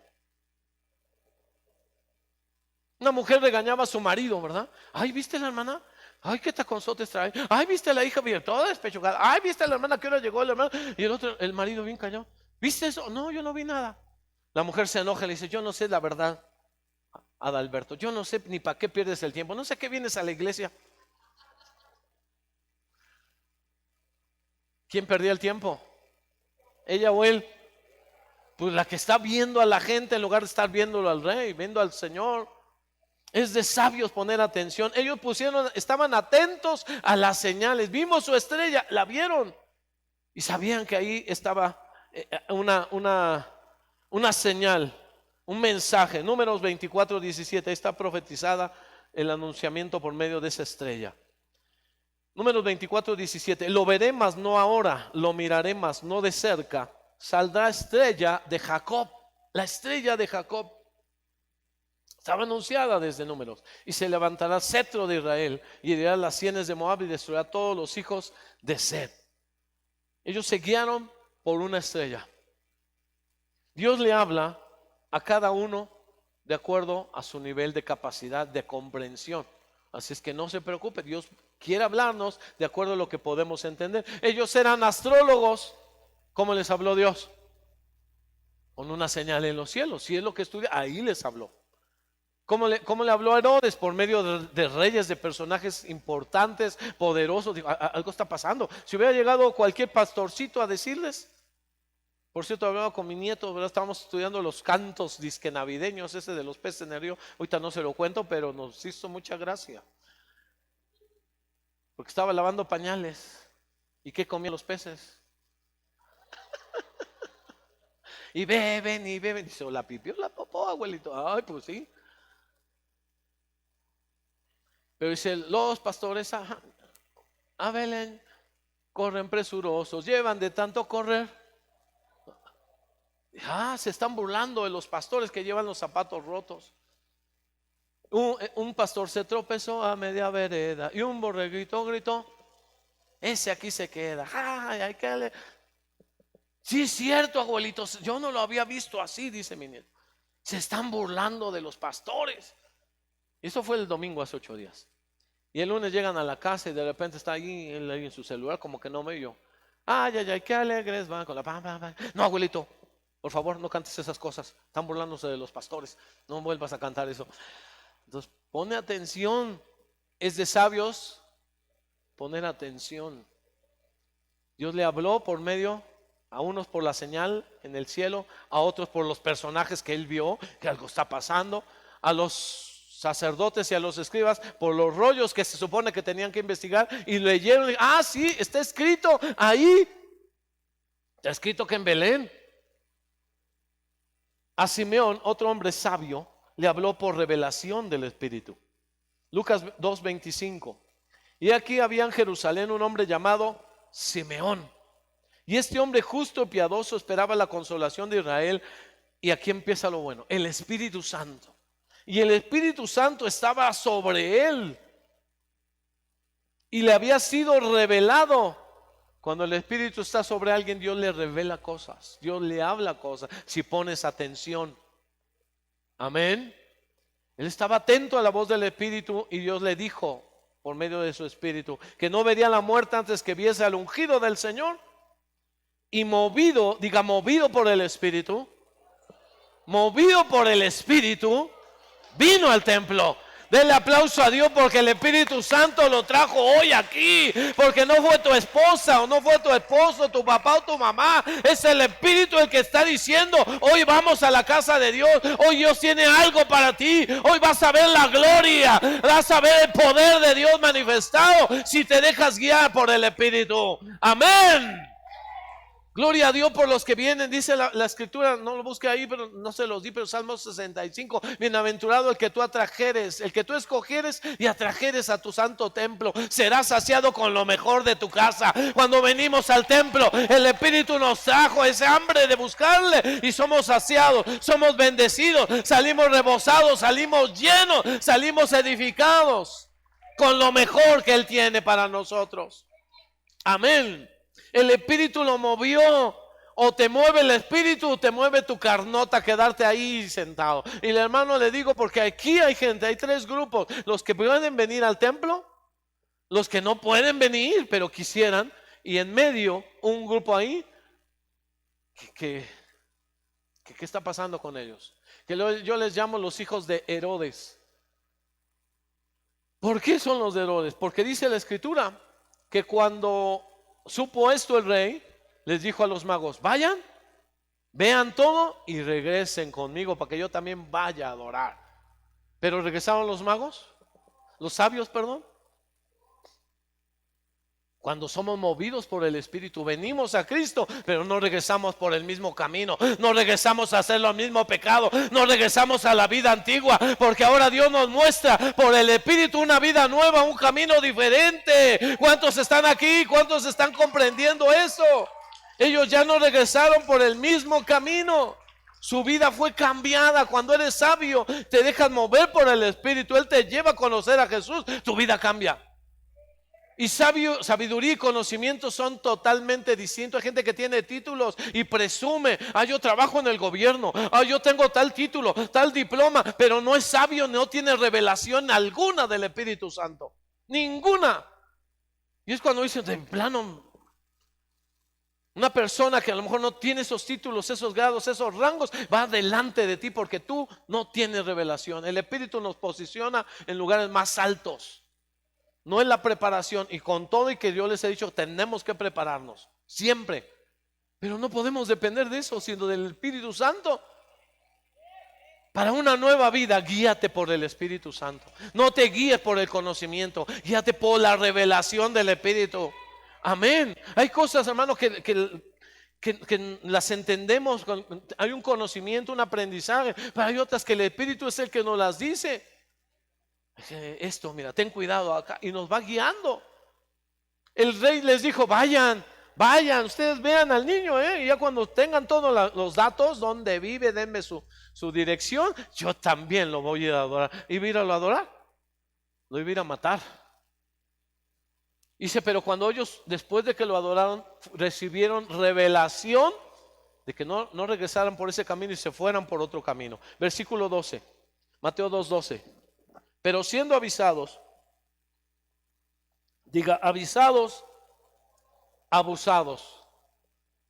Una mujer regañaba a su marido, ¿verdad? Ay, ¿viste la hermana? Ay, qué taconzotes trae. Ay, ¿viste la hija bien toda despechugada? Ay, ¿viste la hermana que ahora llegó el hermano? Y el marido bien callado. ¿Viste eso? No, yo no vi nada. La mujer se enoja y le dice, yo no sé la verdad, Adalberto, yo no sé ni para qué pierdes el tiempo, no sé qué vienes a la iglesia. ¿Quién perdía el tiempo? ¿Ella o él? Pues la que está viendo a la gente en lugar de estar viéndolo al rey, viendo al Señor. Es de sabios poner atención. Ellos estaban atentos a las señales. Vimos su estrella, la vieron y sabían que ahí estaba una señal, un mensaje. Números 24:17, está profetizada el anunciamiento por medio de esa estrella. Números 24:17, lo veré mas no ahora, lo miraré mas no de cerca. Saldrá estrella de Jacob, la estrella de Jacob. Estaba anunciada desde Números. Y se levantará cetro de Israel y herirá las sienes de Moab y destruirá a todos los hijos de Sed. Ellos se guiaron por una estrella. Dios le habla a cada uno de acuerdo a su nivel de capacidad de comprensión. Así es que no se preocupe, Dios quiere hablarnos de acuerdo a lo que podemos entender. Ellos eran astrólogos. ¿Cómo les habló Dios? Con una señal en los cielos. Si es lo que estudia, ahí les habló. ¿Cómo le habló a Herodes? Por medio de reyes, de personajes importantes, poderosos. Digo, algo está pasando. Si hubiera llegado cualquier pastorcito a decirles. Por cierto, hablaba con mi nieto, ¿verdad? Estábamos estudiando los cantos disque navideños, ese de los peces en el río. Ahorita no se lo cuento, pero nos hizo mucha gracia. Porque estaba lavando pañales. ¿Y qué comían los peces? Y beben y beben. Dice, ¿o la pipió la popó, abuelito? Ay, pues sí. Pero dice, los pastores a Belén corren presurosos, llevan de tanto correr. Se están burlando de los pastores que llevan los zapatos rotos. Un pastor se tropezó a media vereda y un borreguito gritó, ese aquí se queda. Ay, sí, es cierto, abuelitos, yo no lo había visto así, dice mi nieto. Se están burlando de los pastores. Eso fue el domingo hace 8 días. Y el lunes llegan a la casa y de repente está ahí él en su celular, como que no me oyó. Ay, qué alegres van con la No, abuelito, por favor, no cantes esas cosas. Están burlándose de los pastores. No vuelvas a cantar eso. Entonces, pone atención. Es de sabios poner atención. Dios le habló por medio, a unos por la señal en el cielo, a otros por los personajes que él vio, que algo está pasando, a los sacerdotes y a los escribas por los rollos que se supone que tenían que investigar y leyeron. Sí, está escrito ahí. Está escrito que en Belén. A Simeón, otro hombre sabio, le habló por revelación del Espíritu. Lucas 2:25. Y aquí había en Jerusalén un hombre llamado Simeón. Y este hombre justo y piadoso esperaba la consolación de Israel. Y aquí empieza lo bueno, el Espíritu Santo. Y el Espíritu Santo estaba sobre él. Y le había sido revelado. Cuando el Espíritu está sobre alguien, Dios le revela cosas. Dios le habla cosas. Si pones atención. Amén. Él estaba atento a la voz del Espíritu y Dios le dijo por medio de su Espíritu que no vería la muerte antes que viese al ungido del Señor. Y movido por el Espíritu, vino al templo. Denle aplauso a Dios porque el Espíritu Santo lo trajo hoy aquí. Porque no fue tu esposa o no fue tu esposo, tu papá o tu mamá. Es el Espíritu el que está diciendo, hoy vamos a la casa de Dios. Hoy Dios tiene algo para ti. Hoy vas a ver la gloria. Vas a ver el poder de Dios manifestado si te dejas guiar por el Espíritu. Amén. Gloria a Dios por los que vienen, dice la escritura, no lo busque ahí, pero no se los di, pero Salmo 65, bienaventurado el que tú atrajeres, el que tú escogieres y atrajeres a tu santo templo, serás saciado con lo mejor de tu casa. Cuando venimos al templo, el Espíritu nos trajo ese hambre de buscarle y somos saciados, somos bendecidos, salimos rebosados, salimos llenos, salimos edificados con lo mejor que Él tiene para nosotros. Amén. El Espíritu lo movió. O te mueve el Espíritu o te mueve tu carnota a quedarte ahí sentado. Y el hermano le digo porque aquí hay gente, hay 3 grupos: los que pueden venir al templo, los que no pueden venir pero quisieran, y en medio un grupo ahí ¿qué está pasando con ellos? Que yo les llamo los hijos de Herodes. ¿Por qué son los de Herodes? Porque dice la escritura que cuando supo esto el rey, les dijo a los magos: vayan, vean todo y regresen conmigo para que yo también vaya a adorar. Pero regresaron los magos, los sabios, perdón. Cuando somos movidos por el Espíritu, venimos a Cristo, pero no regresamos por el mismo camino, no regresamos a hacer lo mismo pecado, no regresamos a la vida antigua, porque ahora Dios nos muestra por el Espíritu una vida nueva, un camino diferente. ¿Cuántos están aquí? ¿Cuántos están comprendiendo eso? Ellos ya no regresaron por el mismo camino. Su vida fue cambiada. Cuando eres sabio, te dejas mover por el Espíritu, Él te lleva a conocer a Jesús, tu vida cambia. Y sabiduría y conocimiento son totalmente distintos. Hay gente que tiene títulos y presume: yo trabajo en el gobierno, yo tengo tal título, tal diploma, pero no es sabio, no tiene revelación alguna del Espíritu Santo, ninguna. Y es cuando dicen, de plano, una persona que a lo mejor no tiene esos títulos, esos grados, esos rangos, va delante de ti porque tú no tienes revelación. El Espíritu nos posiciona en lugares más altos, no en la preparación. Y con todo y que yo les he dicho, tenemos que prepararnos siempre, pero no podemos depender de eso, sino del Espíritu Santo. Para una nueva vida, guíate por el Espíritu Santo. No te guíes por el conocimiento, guíate por la revelación del Espíritu. Amén. Hay cosas, hermanos, que las entendemos, hay un conocimiento, un aprendizaje, pero hay otras que el Espíritu es el que nos las dice. Esto, mira, ten cuidado acá, y nos va guiando. El rey les dijo: vayan, ustedes vean al niño, y ya cuando tengan todos los datos, dónde vive, denme su dirección, yo también lo voy a ir a adorar. ¿Y iba a ir a adorar? Lo iba a ir a matar. Dice: pero cuando ellos, después de que lo adoraron, recibieron revelación de que no regresaran por ese camino y se fueran por otro camino. Versículo 12, Mateo 2:12. Pero siendo avisados, diga avisados, abusados.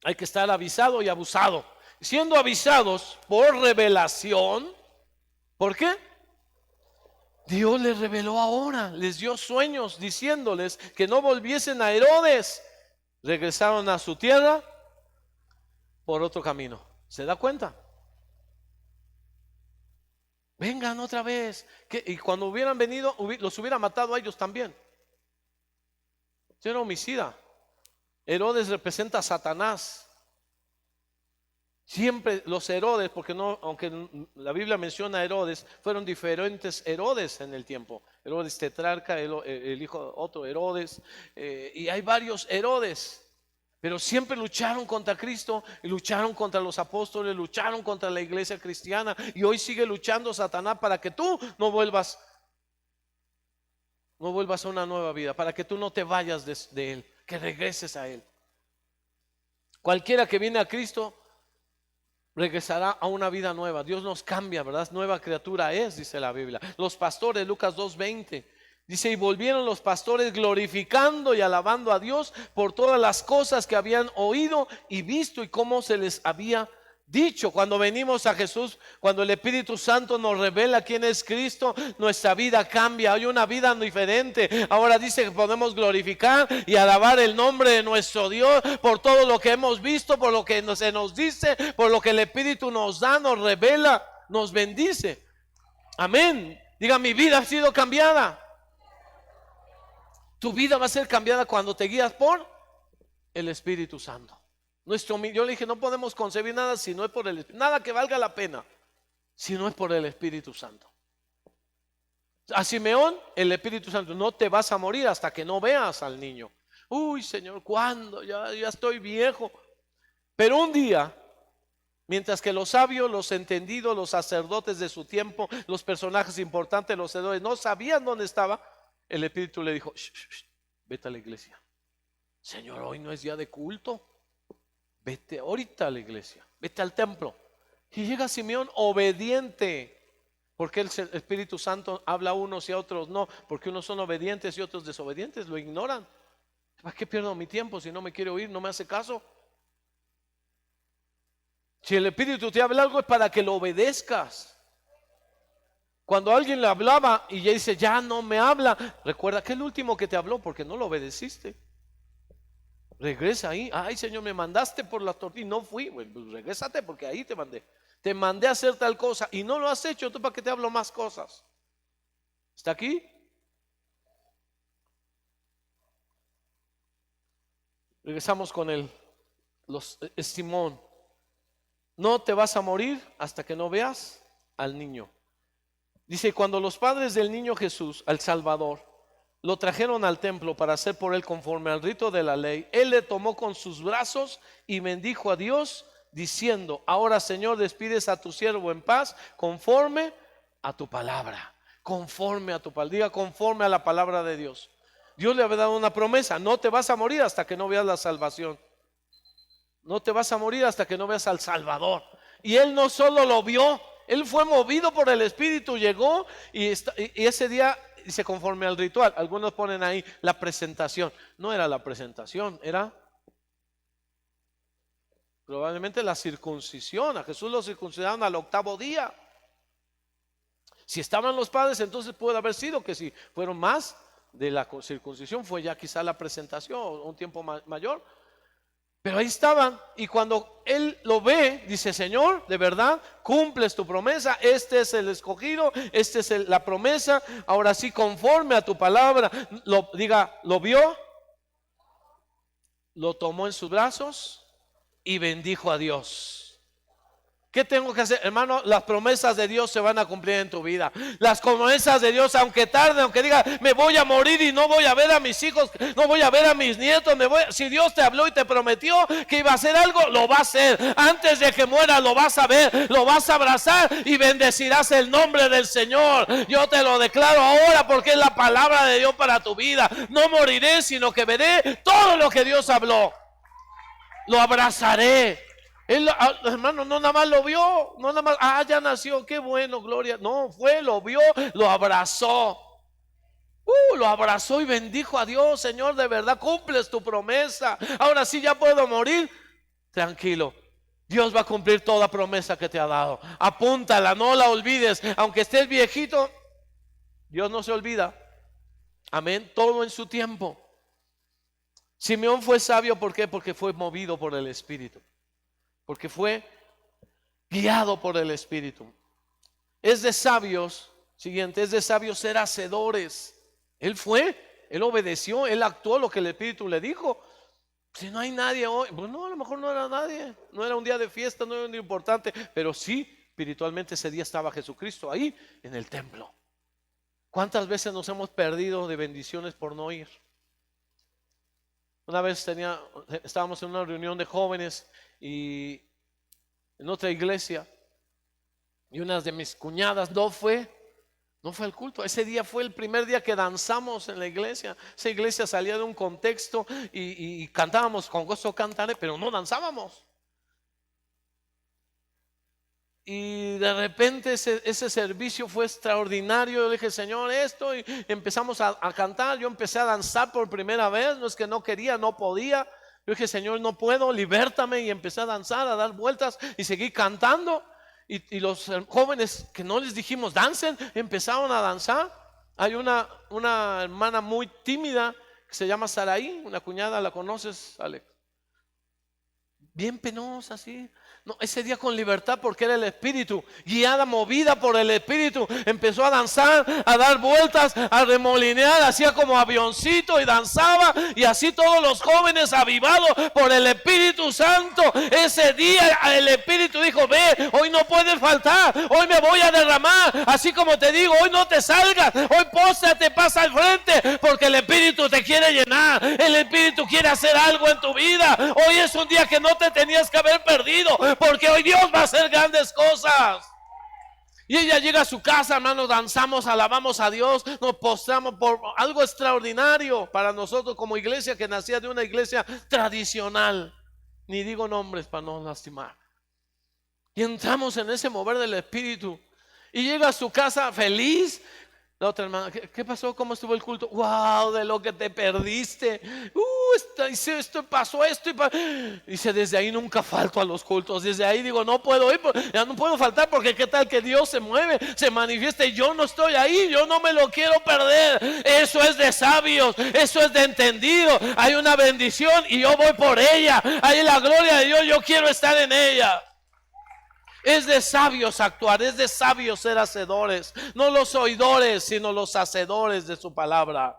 Hay que estar avisado y abusado. Siendo avisados por revelación. ¿Por qué? Dios les reveló ahora, les dio sueños diciéndoles que no volviesen a Herodes. Regresaron a su tierra por otro camino. ¿Se da cuenta? Vengan otra vez. Y cuando hubieran venido, los hubiera matado a ellos también. Era homicida. Herodes representa a Satanás. Siempre los Herodes, porque no, aunque la Biblia menciona a Herodes, fueron diferentes Herodes en el tiempo. Herodes tetrarca, el hijo otro Herodes, y hay varios Herodes. Pero siempre lucharon contra Cristo, y lucharon contra los apóstoles, lucharon contra la iglesia cristiana, y hoy sigue luchando Satanás para que tú no vuelvas a una nueva vida, para que tú no te vayas de él, que regreses a él. Cualquiera que viene a Cristo regresará a una vida nueva. Dios nos cambia, ¿verdad? Nueva criatura es, dice la Biblia. Los pastores, Lucas 2:20. Dice: y volvieron los pastores glorificando y alabando a Dios por todas las cosas que habían oído y visto y cómo se les había dicho. Cuando venimos a Jesús, cuando el Espíritu Santo nos revela quién es Cristo, nuestra vida cambia, hay una vida diferente. Ahora dice que podemos glorificar y alabar el nombre de nuestro Dios por todo lo que hemos visto, por lo que se nos dice, por lo que el Espíritu nos da, nos revela, nos bendice. Amén. Diga: mi vida ha sido cambiada. Tu vida va a ser cambiada cuando te guías por el Espíritu Santo. Yo le dije: no podemos concebir nada si no es por el Espíritu, nada que valga la pena si no es por el Espíritu Santo. A Simeón, el Espíritu Santo: no te vas a morir hasta que no veas al niño. Uy, Señor, ¿cuándo? Ya estoy viejo. Pero un día, mientras que los sabios, los entendidos, los sacerdotes de su tiempo, los personajes importantes, los héroes, no sabían dónde estaba, el Espíritu le dijo: vete a la iglesia. Señor, hoy no es día de culto. Vete ahorita a la iglesia, vete al templo. Y llega Simeón obediente. Porque el Espíritu Santo habla a unos y a otros no, porque unos son obedientes y otros desobedientes, lo ignoran. ¿Para qué pierdo mi tiempo si no me quiere oír, no me hace caso? Si el Espíritu te habla algo es para que lo obedezcas. Cuando alguien le hablaba y ya dice: ya no me habla, recuerda que el último que te habló porque no lo obedeciste. Regresa ahí. Ay, Señor, me mandaste por la tortilla y no fui. Bueno, pues regrésate, porque ahí te mandé. Te mandé a hacer tal cosa y no lo has hecho. ¿Tú para qué te hablo más cosas? ¿Está aquí? Regresamos con Simón. No te vas a morir hasta que no veas al niño. Dice, cuando los padres del niño Jesús, al Salvador, lo trajeron al templo para hacer por él conforme al rito de la ley, él le tomó con sus brazos y bendijo a Dios, diciendo, ahora Señor, despides a tu siervo en paz, conforme a tu palabra. Conforme a tu palabra. Diga, conforme a la palabra de Dios. Dios le había dado una promesa: no te vas a morir hasta que no veas la salvación. No te vas a morir hasta que no veas al Salvador. Y él no solo lo vio, él fue movido por el Espíritu, llegó y ese día, dice, conforme al ritual. Algunos ponen ahí la presentación. No era la presentación, era probablemente la circuncisión. A Jesús lo circuncidaron al 8º día. Si estaban los padres, entonces puede haber sido que si fueron más de la circuncisión, fue ya quizá la presentación, un tiempo mayor. Pero ahí estaban, y cuando él lo ve, dice, Señor, de verdad, cumples tu promesa, este es el escogido, esta es la promesa, ahora sí, conforme a tu palabra. Lo vio, lo tomó en sus brazos y bendijo a Dios. ¿Qué tengo que hacer, hermano? Las promesas de Dios se van a cumplir en tu vida. Las promesas de Dios, aunque tarde, aunque diga, me voy a morir y no voy a ver a mis hijos, no voy a ver a mis nietos, si Dios te habló y te prometió que iba a hacer algo, lo va a hacer. Antes de que muera lo vas a ver, lo vas a abrazar y bendecirás el nombre del Señor. Yo te lo declaro ahora, porque es la palabra de Dios para tu vida. No moriré, sino que veré todo lo que Dios habló. Lo abrazaré. Él, hermano, no nada más lo vio, no nada más, ya nació, qué bueno, gloria. No, lo vio, lo abrazó. Lo abrazó y bendijo a Dios. Señor, de verdad cumples tu promesa. Ahora sí ya puedo morir. Tranquilo, Dios va a cumplir toda promesa que te ha dado. Apúntala, no la olvides. Aunque estés viejito, Dios no se olvida. Amén, todo en su tiempo. Simeón fue sabio, ¿por qué? Porque fue movido por el Espíritu. Porque fue guiado por el Espíritu. Es de sabios, siguiente, es de sabios ser hacedores. Él obedeció, él actuó lo que el Espíritu le dijo. Si no hay nadie hoy, pues no, a lo mejor no era nadie, no era un día de fiesta, no era un día importante, pero sí, espiritualmente ese día estaba Jesucristo ahí en el templo. ¿Cuántas veces nos hemos perdido de bendiciones por no ir? Una vez estábamos en una reunión de jóvenes y en otra iglesia, y una de mis cuñadas no fue al culto. Ese día fue el primer día que danzamos en la iglesia. Esa iglesia salía de un contexto y cantábamos con gozo cantaré, pero no danzábamos. Y de repente ese servicio fue extraordinario. Yo dije, Señor, esto, y empezamos a cantar. Yo empecé a danzar por primera vez. No es que no quería, no podía. Yo dije, Señor, no puedo, libértame. Y empecé a danzar, a dar vueltas y seguí cantando. Y los jóvenes que no les dijimos dancen, empezaron a danzar. Hay una hermana muy tímida que se llama Saraí, una cuñada, ¿la conoces, Alex? Bien penosa, así. No, ese día con libertad, porque era el Espíritu, guiada, movida por el Espíritu, empezó a danzar, a dar vueltas, a remolinear, hacía como avioncito y danzaba, y así todos los jóvenes avivados por el Espíritu Santo. Ese día el Espíritu dijo, ve, hoy no puedes faltar, hoy me voy a derramar, así como te digo, hoy no te salgas, hoy póstrate, pasa al frente, porque el Espíritu te quiere llenar, el Espíritu quiere hacer algo en tu vida. Hoy es un día que no te tenías que haber perdido, porque hoy Dios va a hacer grandes cosas. Y ella llega a su casa, hermanos, danzamos, alabamos a Dios, nos postramos por algo extraordinario para nosotros como iglesia, que nacía de una iglesia tradicional. Ni digo nombres para no lastimar. Y entramos en ese mover del Espíritu. Y llega a su casa feliz. La otra hermana, ¿qué pasó? ¿Cómo estuvo el culto? ¡Wow! De lo que te perdiste. Esto pasó esto. Dice, desde ahí nunca falto a los cultos. Desde ahí digo, no puedo ir, ya no puedo faltar, porque qué tal que Dios se mueve, se manifiesta y yo no estoy ahí. Yo no me lo quiero perder. Eso es de sabios, eso es de entendido. Hay una bendición y yo voy por ella. Hay la gloria de Dios, yo quiero estar en ella. Es de sabios actuar, es de sabios ser hacedores, no los oidores, sino los hacedores de su palabra.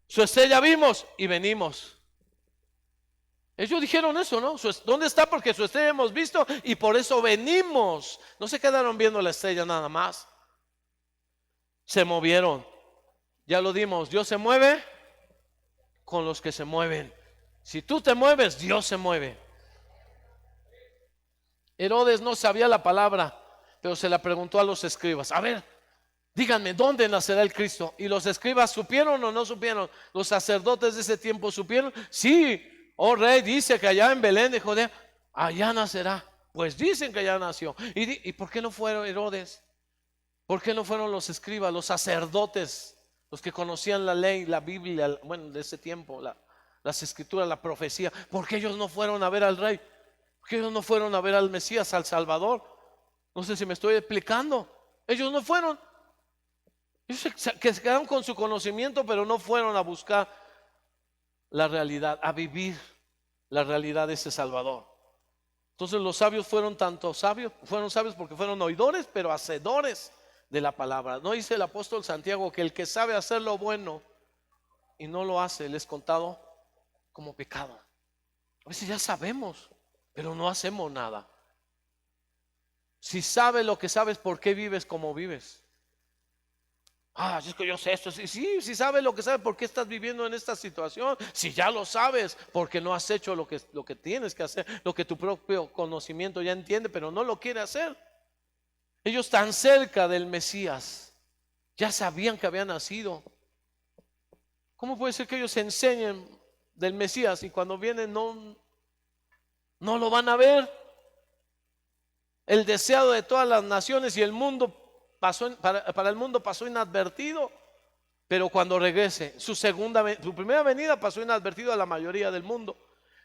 Su estrella vimos y venimos. Ellos dijeron eso, ¿no? ¿Dónde está? Porque su estrella hemos visto y por eso venimos. No se quedaron viendo la estrella nada más. Se movieron. Ya lo dimos. Dios se mueve con los que se mueven. Si tú te mueves, Dios se mueve. Herodes no sabía la palabra, pero se la preguntó a los escribas. A ver, díganme, ¿dónde nacerá el Cristo? Y los escribas, ¿supieron o no supieron? Los sacerdotes de ese tiempo, ¿supieron? Sí, oh rey, dice que allá en Belén de Judea, allá nacerá. Pues dicen que ya nació. ¿Y por qué no fueron Herodes? ¿Por qué no fueron los escribas, los sacerdotes, los que conocían la ley, la Biblia, bueno, de ese tiempo, las escrituras, la profecía? ¿Por qué ellos no fueron a ver al rey? ¿Por qué ellos no fueron a ver al Mesías, al Salvador? No sé si me estoy explicando. Ellos no fueron. Ellos se quedaron con su conocimiento, pero no fueron a buscar la realidad, a vivir la realidad de ese Salvador. Entonces los sabios fueron sabios porque fueron oidores, pero hacedores de la palabra. ¿No dice el apóstol Santiago que el que sabe hacer lo bueno y no lo hace, le es contado como pecado? A veces ya sabemos, pero no hacemos nada. Si sabes lo que sabes, ¿por qué vives como vives? Es que yo sé esto. Sí, si sabes lo que sabes, ¿por qué estás viviendo en esta situación? Si ya lo sabes, porque no has hecho lo que tienes que hacer, lo que tu propio conocimiento ya entiende, pero no lo quiere hacer. Ellos tan cerca del Mesías, ya sabían que había nacido. ¿Cómo puede ser que ellos enseñen del Mesías y cuando vienen no lo van a ver? El deseado de todas las naciones y el mundo para el mundo pasó inadvertido, pero cuando regrese, su primera venida pasó inadvertido a la mayoría del mundo,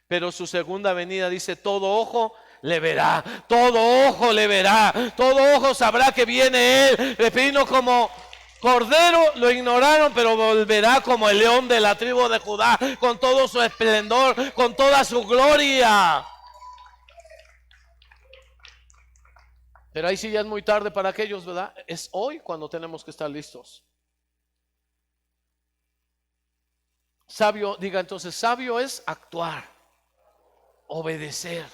pero su segunda venida dice: todo ojo le verá, todo ojo le verá, todo ojo sabrá que viene él. Vino como cordero, lo ignoraron, pero volverá como el león de la tribu de Judá, con todo su esplendor, con toda su gloria. Pero ahí sí ya es muy tarde para aquellos, ¿verdad? Es hoy cuando tenemos que estar listos. Sabio, diga entonces, sabio es actuar, obedecer.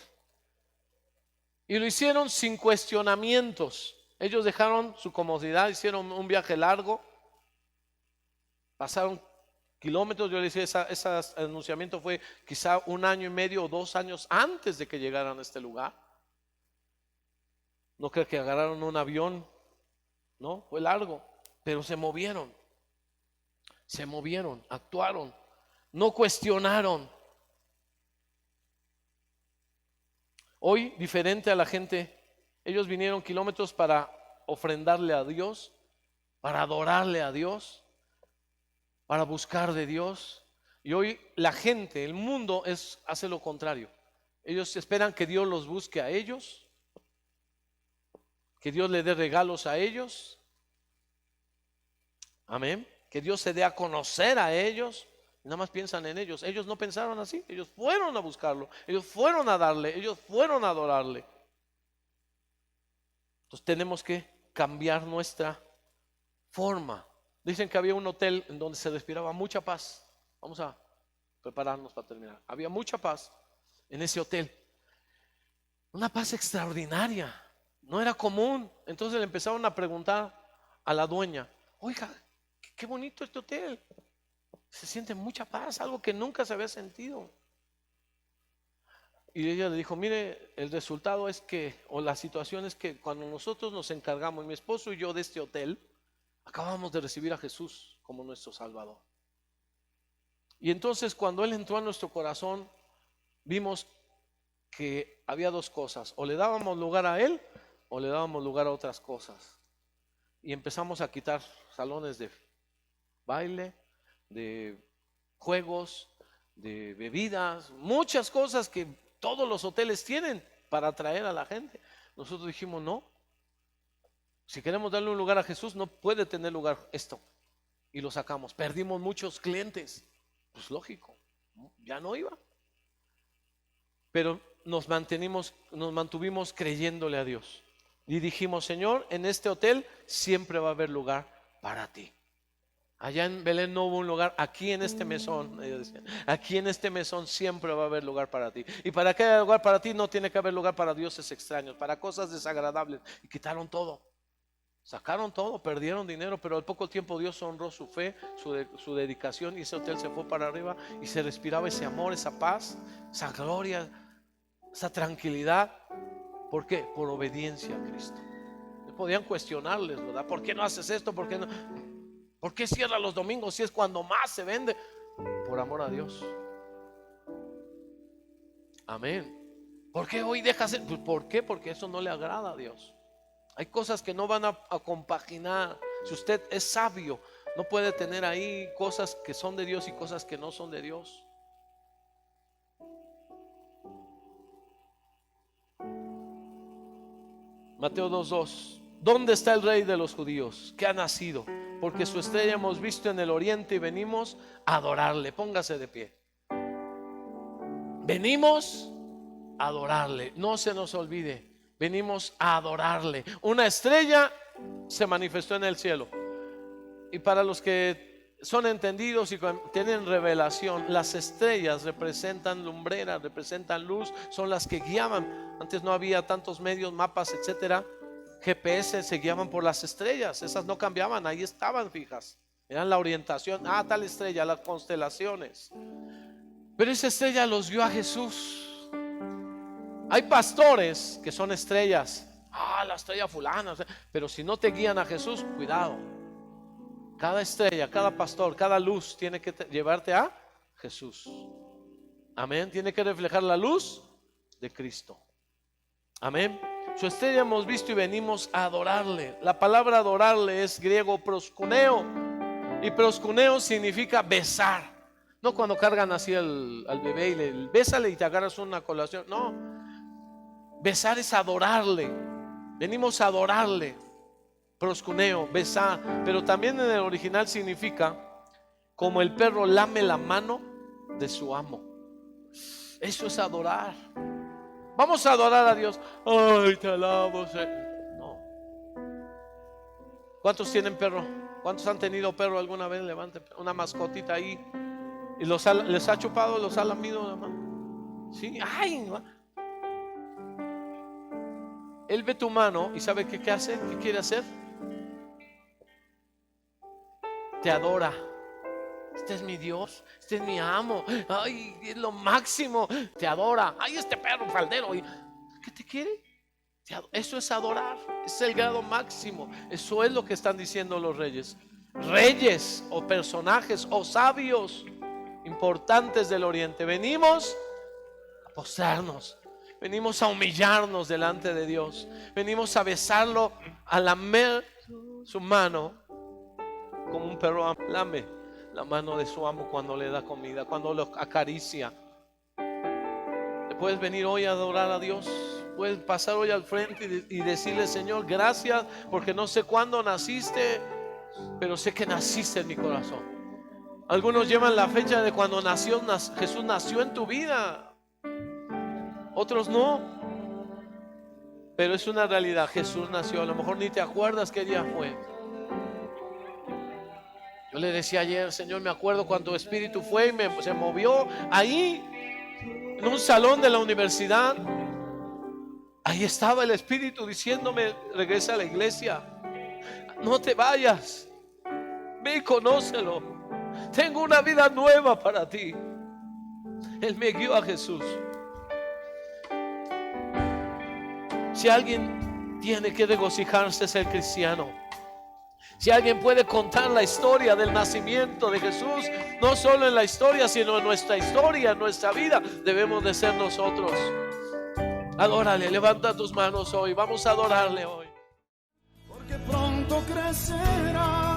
Y lo hicieron sin cuestionamientos. Ellos dejaron su comodidad, hicieron un viaje largo, pasaron kilómetros. Yo le decía, ese anunciamiento fue quizá 1 año y medio o 2 años antes de que llegaran a este lugar. No creo que agarraron un avión, no, fue largo, pero se movieron, actuaron, no cuestionaron. Hoy, diferente a la gente, ellos vinieron kilómetros para ofrendarle a Dios, para adorarle a Dios, para buscar de Dios. Y hoy la gente, el mundo hace lo contrario. Ellos esperan que Dios los busque a ellos, que Dios le dé regalos a ellos, amén, que Dios se dé a conocer a ellos. Nada más piensan en ellos. Ellos no pensaron así. Ellos fueron a buscarlo, ellos fueron a darle, ellos fueron a adorarle. Entonces tenemos que cambiar nuestra forma. Dicen que había un hotel en donde se respiraba mucha paz. Vamos a prepararnos para terminar. Había mucha paz en ese hotel, una paz extraordinaria, no era común. Entonces le empezaron a preguntar a la dueña: oiga, qué bonito este hotel, se siente mucha paz, algo que nunca se había sentido. Y ella le dijo: mire, el resultado es que, o la situación es que cuando nosotros nos encargamos, mi esposo y yo, de este hotel, acabamos de recibir a Jesús como nuestro Salvador. Y entonces cuando Él entró a nuestro corazón, vimos que había 2 cosas: o le dábamos lugar a Él o le dábamos lugar a otras cosas. Y empezamos a quitar salones de baile, de juegos, de bebidas, muchas cosas que todos los hoteles tienen para atraer a la gente. Nosotros dijimos: no, si queremos darle un lugar a Jesús, no puede tener lugar esto. Y lo sacamos. Perdimos muchos clientes, pues lógico, ya no iba. Pero nos mantuvimos creyéndole a Dios y dijimos: Señor, en este hotel siempre va a haber lugar para ti. Allá en Belén no hubo un lugar, aquí en este mesón, ellos decían, aquí en este mesón siempre va a haber lugar para ti. Y para que haya lugar para ti no tiene que haber lugar para dioses extraños, para cosas desagradables. Y quitaron todo, sacaron todo, perdieron dinero, pero al poco tiempo Dios honró su fe, su dedicación, y ese hotel se fue para arriba y se respiraba ese amor, esa paz, esa gloria, esa tranquilidad. ¿Por qué? Por obediencia a Cristo. Podían cuestionarles, ¿verdad? ¿Por qué no haces esto? ¿Por qué no? ¿Por qué cierra los domingos si es cuando más se vende? Por amor a Dios. Amén. ¿Por qué hoy dejas? Pues ¿por qué? Porque eso no le agrada a Dios. Hay cosas que no van a compaginar. Si usted es sabio, no puede tener ahí cosas que son de Dios y cosas que no son de Dios. Mateo 2:2. ¿Dónde está el rey de los judíos que ha nacido? Porque su estrella hemos visto en el oriente y venimos a adorarle. Póngase de pie. Venimos a adorarle. No se nos olvide. Venimos a adorarle. Una estrella se manifestó en el cielo. Y para los que son entendidos y tienen revelación, las estrellas representan lumbreras, representan luz, son las que guiaban. Antes no había tantos medios, mapas, etcétera. GPS, se guiaban por las estrellas. Esas no cambiaban, ahí estaban fijas. Eran la orientación. Tal estrella, las constelaciones. Pero esa estrella los guió a Jesús. Hay pastores que son estrellas. La estrella fulana. Pero si no te guían a Jesús, cuidado. Cada estrella, cada pastor, cada luz tiene que llevarte a Jesús. Amén. Tiene que reflejar la luz de Cristo. Amén. Su estrella hemos visto y venimos a adorarle. La palabra adorarle es griego proskuneo. Y proskuneo significa besar. No cuando cargan así al bebé y le bésale y te agarras una colación. No. Besar es adorarle. Venimos a adorarle. Proskuneo, besar. Pero también en el original significa como el perro lame la mano de su amo. Eso es adorar. Vamos a adorar a Dios. Ay, te alabo. No. ¿Cuántos tienen perro? ¿Cuántos han tenido perro alguna vez? Levante una mascotita ahí. ¿Y les ha chupado, los ha lamido la mano? Sí. Ay. Él ve tu mano y sabe qué hace, qué quiere hacer. Te adora. Este es mi Dios, este es mi amo. Ay, es lo máximo. Te adora. Ay, este perro faldero. ¿Qué te quiere? Eso es adorar. Es el grado máximo. Eso es lo que están diciendo los reyes. Reyes o personajes o sabios importantes del oriente. Venimos a postrarnos. Venimos a humillarnos delante de Dios. Venimos a besarlo, a lamer su mano como un perro lame la mano de su amo cuando le da comida, cuando lo acaricia. Te puedes venir hoy a adorar a Dios. Puedes pasar hoy al frente y decirle: Señor, gracias, porque no sé cuándo naciste, pero sé que naciste en mi corazón. Algunos llevan la fecha de cuando Jesús nació en tu vida. Otros no. Pero es una realidad. Jesús nació. A lo mejor ni te acuerdas qué día fue. Yo le decía ayer: Señor, me acuerdo cuando tu espíritu fue y se movió ahí en un salón de la universidad. Ahí estaba el espíritu diciéndome: regresa a la iglesia, no te vayas, ve y conócelo, tengo una vida nueva para ti. Él me guió a Jesús. Si alguien tiene que regocijarse, es el cristiano. Si alguien puede contar la historia del nacimiento de Jesús, no solo en la historia, sino en nuestra historia, en nuestra vida, debemos de ser nosotros. Adórale, levanta tus manos hoy, vamos a adorarle hoy. Porque pronto crecerá